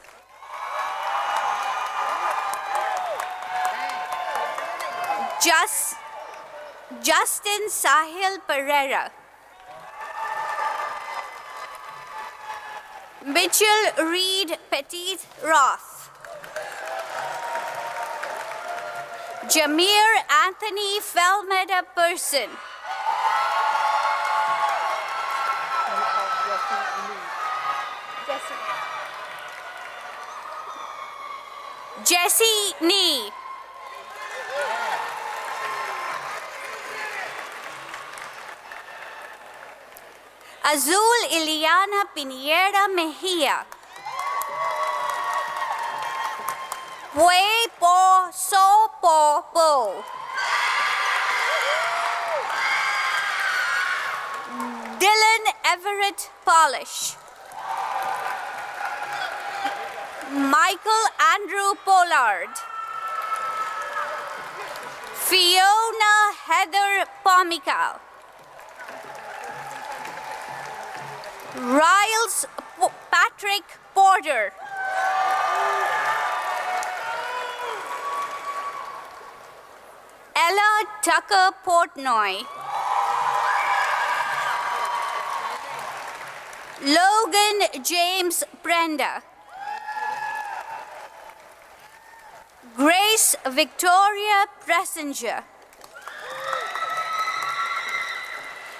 Justin Sahil Pereira. Mitchell Reed Petit Roth. Jameer Anthony Felmeda Person. Jesse Nee. Azul Iliana Pinheira Mejia. Pue Po So Po Po. Dylan Everett Polish. Michael Andrew Pollard. Fiona Heather Pomical. Riles Patrick Porter. Ella Tucker Portnoy. Logan James Brenda. Grace Victoria Pressinger.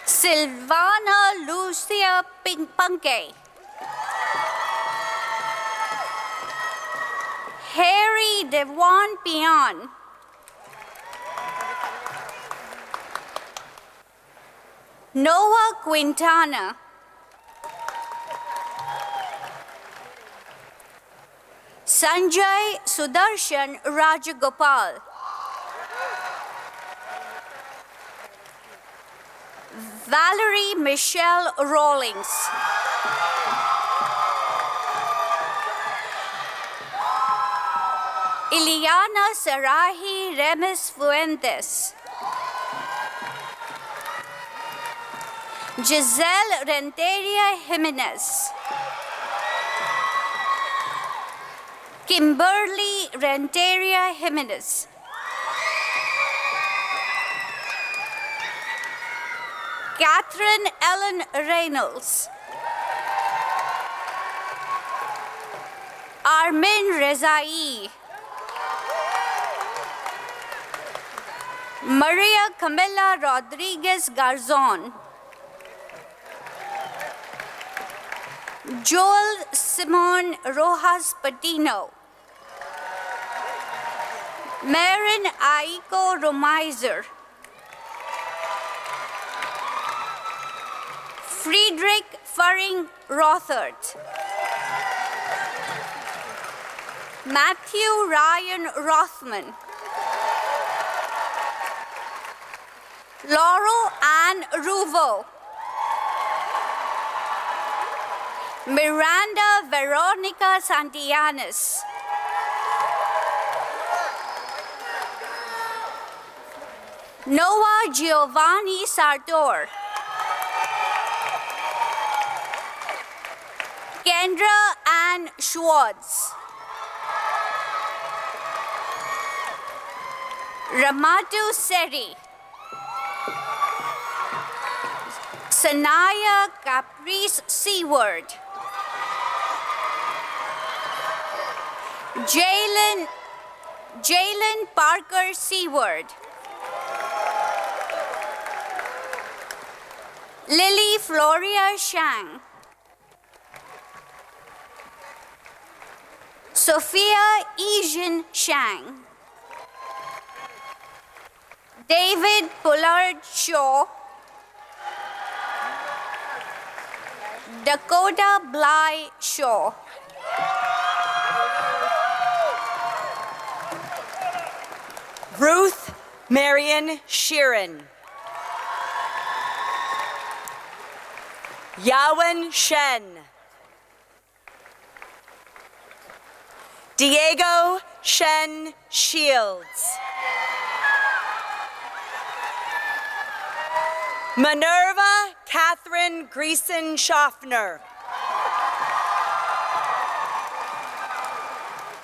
Silvana Lucia Punke. Harry Devon Pion. Noah Quintana. Sanjay Sudarshan Rajagopal. Valerie Michelle Rawlings. Iliana Sarahi Remes Fuentes. Giselle Renteria Jimenez. Kimberly Renteria Jimenez. Catherine Ellen Reynolds. Armin Rezai. Maria Camila Rodriguez Garzon. Joel Simon Rojas Patino. Marin Aiko Romeiser. Friedrich Faring Rothert. Matthew Ryan Rothman. Laurel Ann Ruvo. Miranda Veronica Santillanes. Noah Giovanni Sartor. Kendra Ann Schwartz. Ramatu Seri. Sanaya Caprice Seward. Jalen Parker Seward. Lily Floria Shang. Sophia Ejan Shang. David Pollard Shaw. Dakota Bly Shaw. Ruth Marion Sheeran. Yawen Shen. Diego Shen Shields. Minerva Catherine Greason Schaffner.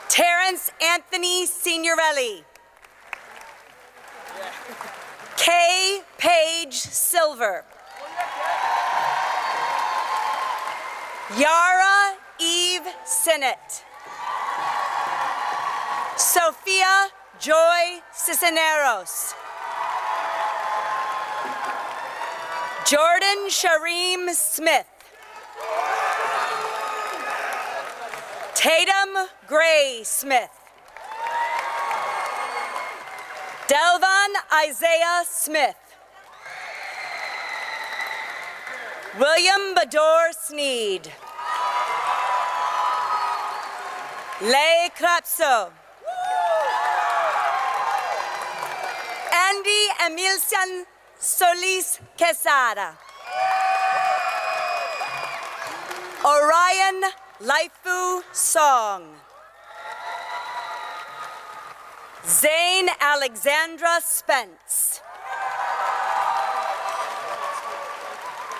Terrence Anthony Signorelli. Kay Page Silver. Yara Eve Sinnott. Sophia Joy Cisneros. Jordan Shareem Smith. Tatum Gray Smith. Delvon Isaiah Smith. William Bador Sneed. Leigh Krapso. Andy Emilcian Solis Quesada. Orion Laifu Song. Zane Alexandra Spence.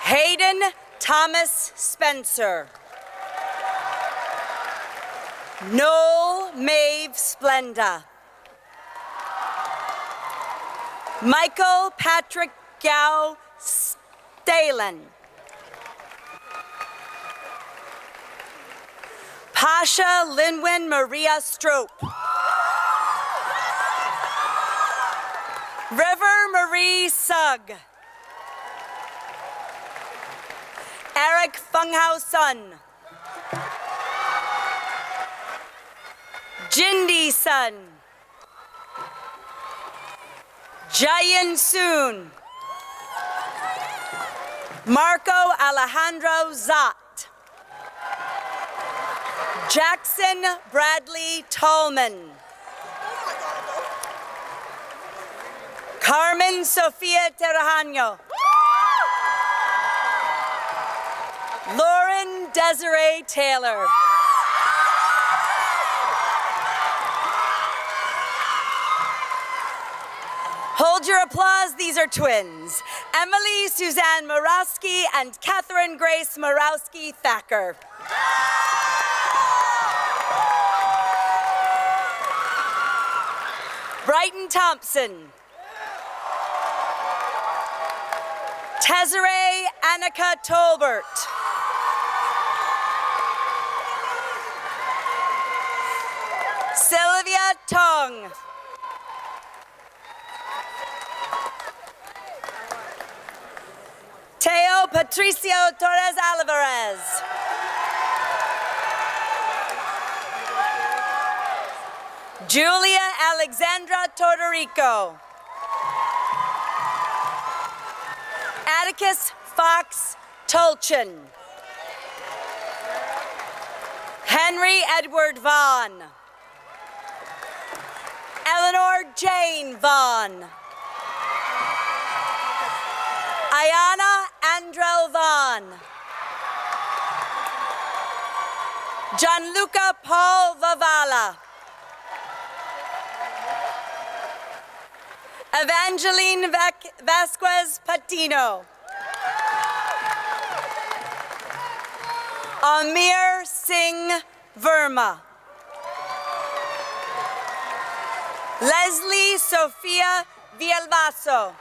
Hayden Thomas Spencer. Noel Maeve Splenda. Michael Patrick Gao Stalen. Pasha Linwin Maria Strope. River Marie Sugg. Eric Funghao Sun. Jindy Sun. Jayan Soon. Marco Alejandro Zott. Jackson Bradley Tallman. Carmen Sofia Terrajano. Lauren Desiree Taylor. Hold your applause, these are twins. Emily Suzanne Morawski and Catherine Grace Morawski Thacker. Brighton Thompson. Tesere Annika Tolbert. Sylvia Tong. Teo Patricio Torres Alvarez. Julia Alexandra Tortorico. Atticus Fox Tolchin. Henry Edward Vaughn. Eleanor Jane Vaughn. Ayana Andrel Vaughn. Gianluca Paul Vavala. Evangeline Vasquez Patino. Amir Singh Verma. Leslie Sofia Villalbazo.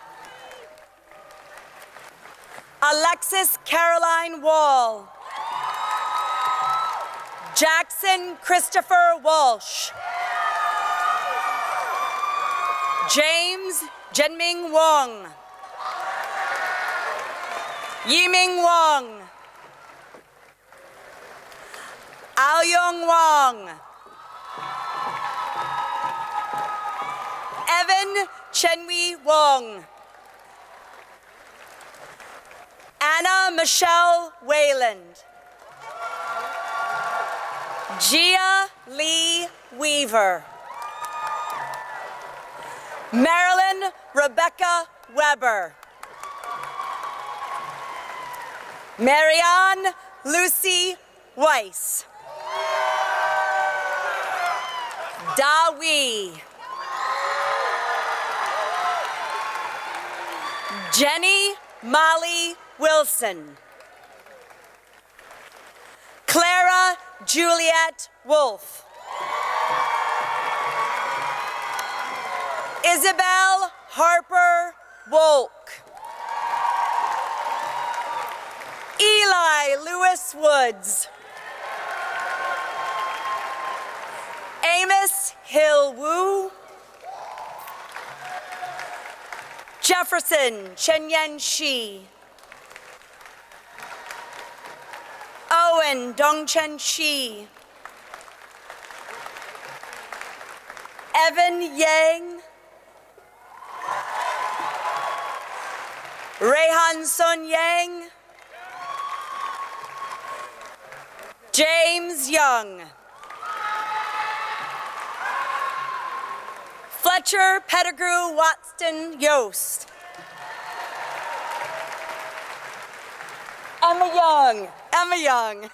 Alexis Caroline Wall. Jackson Christopher Walsh. James Jinming Wong. Yiming Wong. Aoyong Wong. Evan Chenwi Wong. Anna Michelle Wayland. Gia Lee Weaver. Marilyn Rebecca Weber. Marianne Lucy Weiss. Da Wee. Jenny Molly Wilson. Clara Juliet Wolf. Isabel Harper Wolk. Eli Lewis Woods. Amos Hill Wu. Jefferson Chenyen Shi. Owen Dongchen Shi. Evan Yang. Rehan Sun Yang. James Young. Fletcher Pettigrew Watson Yost. Emma Young. Emma Young.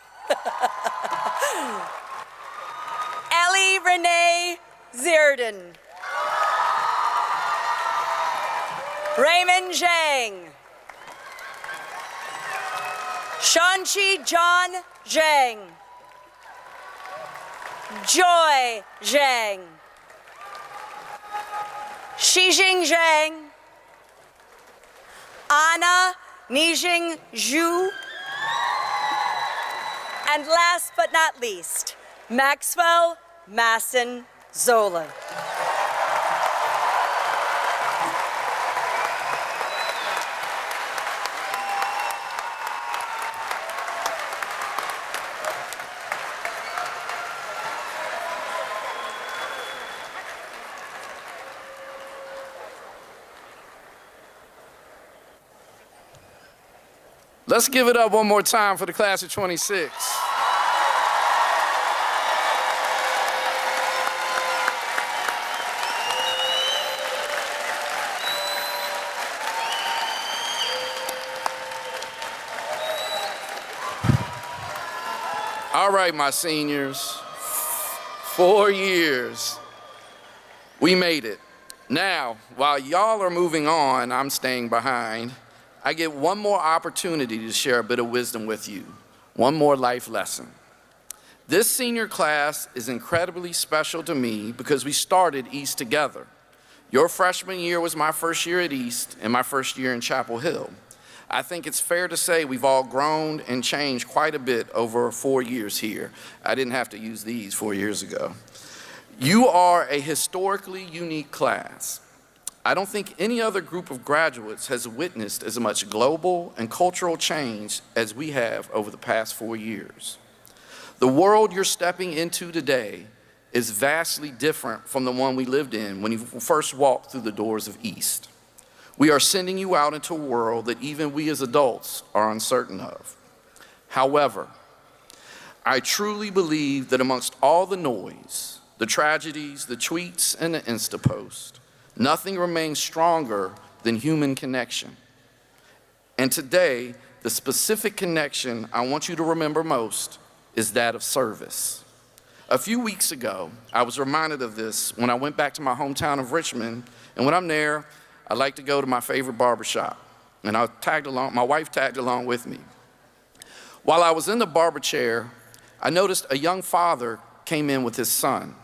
Ellie Renee Zierden. Raymond Zhang. Shanchi John Zhang. Joy Zhang. Xijing Zhang. Anna Nijing Zhu. And last but not least, Maxwell Masson Zola. Let's give it up one more time for the class of 26. All right, my seniors, 4 years, we made it. Now, while y'all are moving on, I'm staying behind. I get one more opportunity to share a bit of wisdom with you, one more life lesson. This senior class is incredibly special to me because we started East together. Your freshman year was my first year at East and my first year in Chapel Hill. I think it's fair to say we've all grown and changed quite a bit over 4 years here. I didn't have to use these 4 years ago. You are a historically unique class. I don't think any other group of graduates has witnessed as much global and cultural change as we have over the past 4 years. The world you're stepping into today is vastly different from the one we lived in when you first walked through the doors of East. We are sending you out into a world that even we as adults are uncertain of. However, I truly believe that amongst all the noise, the tragedies, the tweets, and the Insta posts, nothing remains stronger than human connection. And today, the specific connection I want you to remember most is that of service. A few weeks ago, I was reminded of this when I went back to my hometown of Richmond, and when I'm there, I like to go to my favorite barbershop, and my wife tagged along with me. While I was in the barber chair, I noticed a young father came in with his son.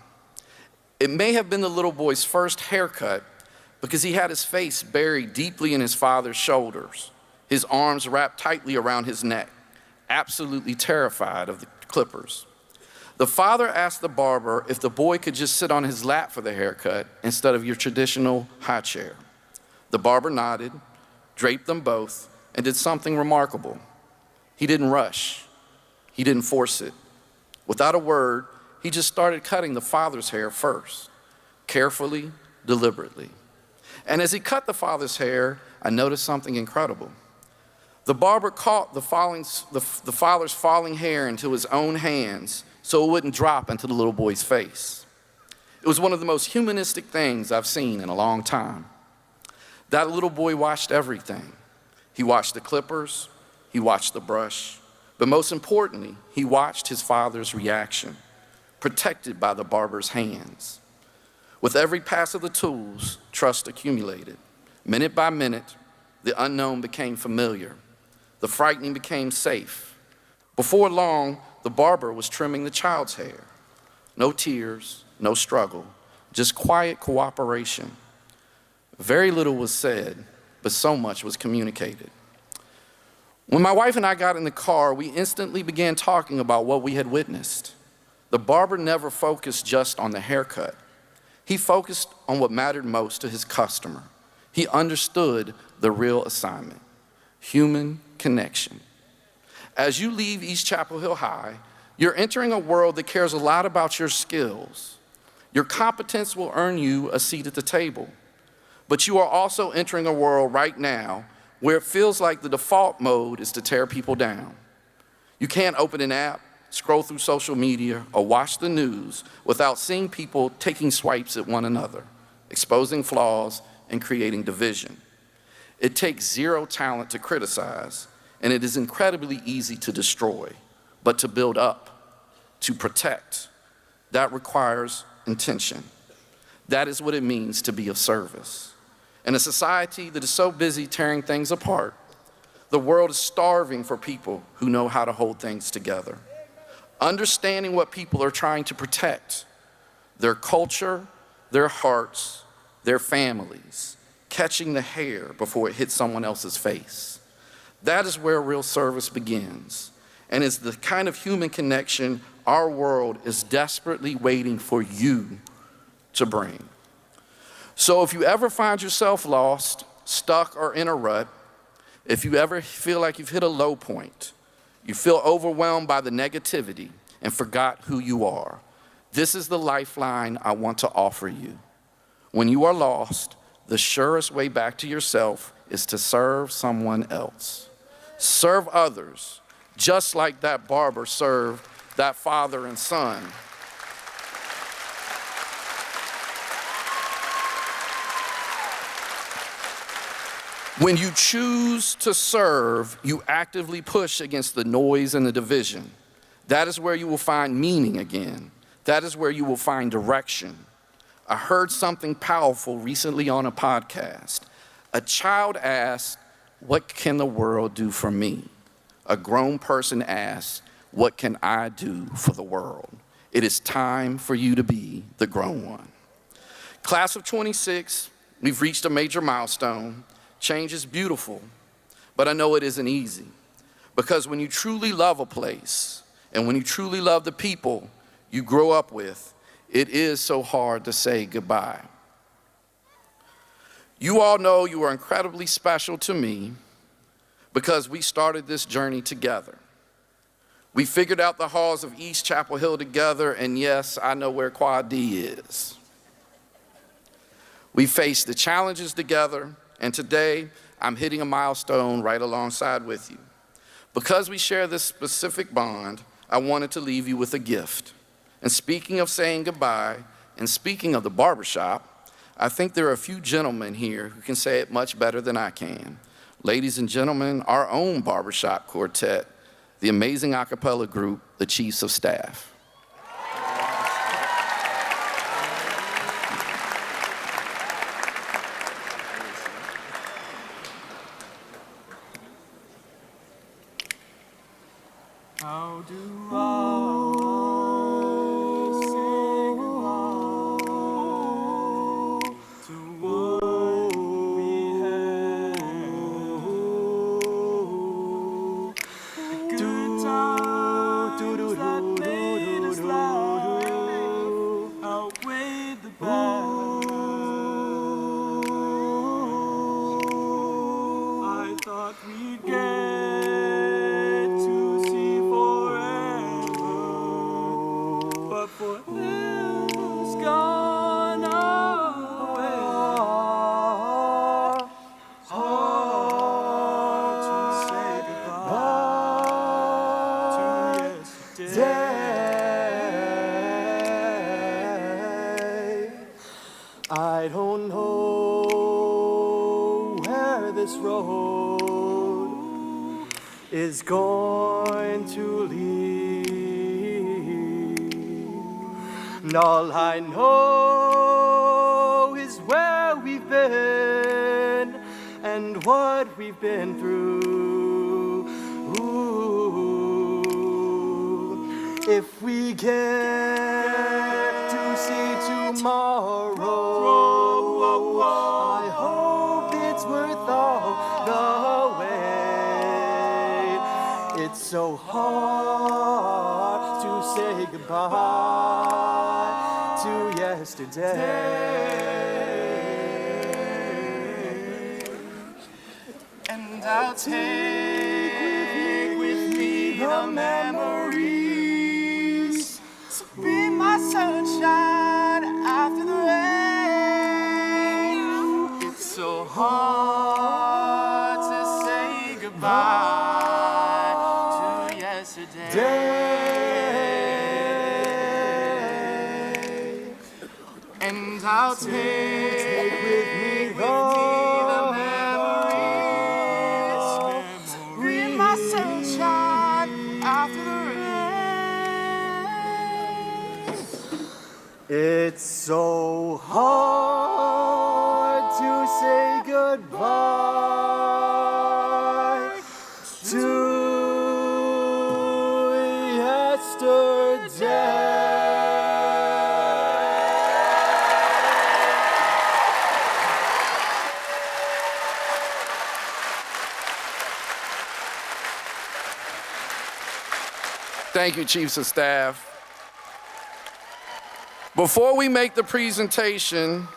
It may have been the little boy's first haircut because he had his face buried deeply in his father's shoulders, his arms wrapped tightly around his neck, absolutely terrified of the clippers. The father asked the barber if the boy could just sit on his lap for the haircut instead of your traditional high chair. The barber nodded, draped them both, and did something remarkable. He didn't rush. He didn't force it. Without a word, he just started cutting the father's hair first, carefully, deliberately. And as he cut the father's hair, I noticed something incredible. The barber caught the father's falling hair into his own hands so it wouldn't drop into the little boy's face. It was one of the most humanistic things I've seen in a long time. That little boy watched everything. He watched the clippers, he watched the brush, but most importantly, he watched his father's reaction, protected by the barber's hands. With every pass of the tools, trust accumulated. Minute by minute, the unknown became familiar. The frightening became safe. Before long, the barber was trimming the child's hair. No tears, no struggle, just quiet cooperation. Very little was said, but so much was communicated. When my wife and I got in the car, we instantly began talking about what we had witnessed. The barber never focused just on the haircut. He focused on what mattered most to his customer. He understood the real assignment, human connection. As you leave East Chapel Hill High, you're entering a world that cares a lot about your skills. Your competence will earn you a seat at the table. But you are also entering a world right now where it feels like the default mode is to tear people down. You can't open an app, scroll through social media, or watch the news without seeing people taking swipes at one another, exposing flaws and creating division. It takes zero talent to criticize, and it is incredibly easy to destroy. but to build up, to protect. That requires intention. That is what it means to be of service. In a society that is so busy tearing things apart, the world is starving for people who know how to hold things together. Understanding what people are trying to protect, their culture, their hearts, their families, catching the hair before it hits someone else's face. That is where real service begins, and is the kind of human connection our world is desperately waiting for you to bring. So if you ever find yourself lost, stuck, or in a rut, if you ever feel like you've hit a low point, you feel overwhelmed by the negativity and forgot who you are, this is the lifeline I want to offer you. When you are lost, the surest way back to yourself is to serve someone else. Serve others, just like that barber served that father and son. When you choose to serve, you actively push against the noise and the division. That is where you will find meaning again. That is where you will find direction. I heard something powerful recently on a podcast. A child asked, "What can the world do for me?" A grown person asked, "What can I do for the world?" It is time for you to be the grown one. Class of 26, we've reached a major milestone. Change is beautiful, but I know it isn't easy. Because when you truly love a place, and when you truly love the people you grow up with, it is so hard to say goodbye. You all know you are incredibly special to me because we started this journey together. We figured out the halls of East Chapel Hill together, and yes, I know where Quad D is. We faced the challenges together, and today I'm hitting a milestone right alongside with you. Because we share this specific bond, I wanted to leave you with a gift. And speaking of saying goodbye, and speaking of the barbershop, I think there are a few gentlemen here who can say it much better than I can. Ladies and gentlemen, our own barbershop quartet, the amazing a cappella group, the Chiefs of Staff. How do I sing to what we have? Good times that made us laugh outweighed the bad. I thought we'd get forever's gone away. Hard to say goodbye to yesterday. I don't know where this road is going to lead. And all I know is where we've been and what we've been through. Ooh, if we get to see tomorrow, I hope it's worth all the wait. It's so hard to say goodbye to yesterday. And I'll take with me the memories. So be my sunshine after the rain. It's so hard to say goodbye to yesterday. And I'll take with me the memories. Read my sunshine after the rain. It's so hard to say goodbye to yesterday. Thank you, Chiefs of Staff. Before we make the presentation,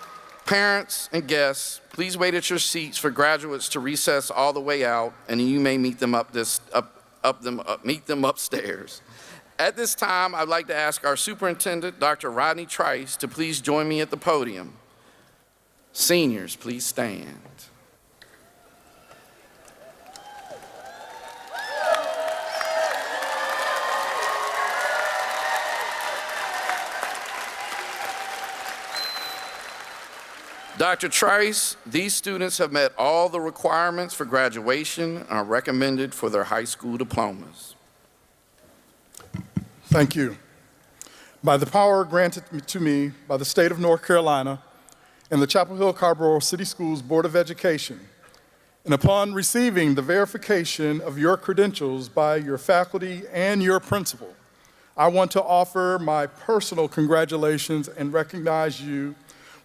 parents and guests, please wait at your seats for graduates to recess all the way out, and you may meet them meet them upstairs. At this time, I'd like to ask our superintendent, Dr. Rodney Trice, to please join me at the podium. Seniors, please stand. Dr. Trice, these students have met all the requirements for graduation and are recommended for their high school diplomas. Thank you. By the power granted to me by the state of North Carolina and the Chapel Hill Carrboro City Schools Board of Education, and upon receiving the verification of your credentials by your faculty and your principal, I want to offer my personal congratulations and recognize you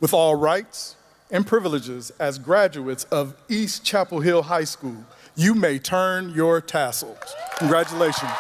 with all rights and privileges as graduates of East Chapel Hill High School. You may turn your tassels. Congratulations.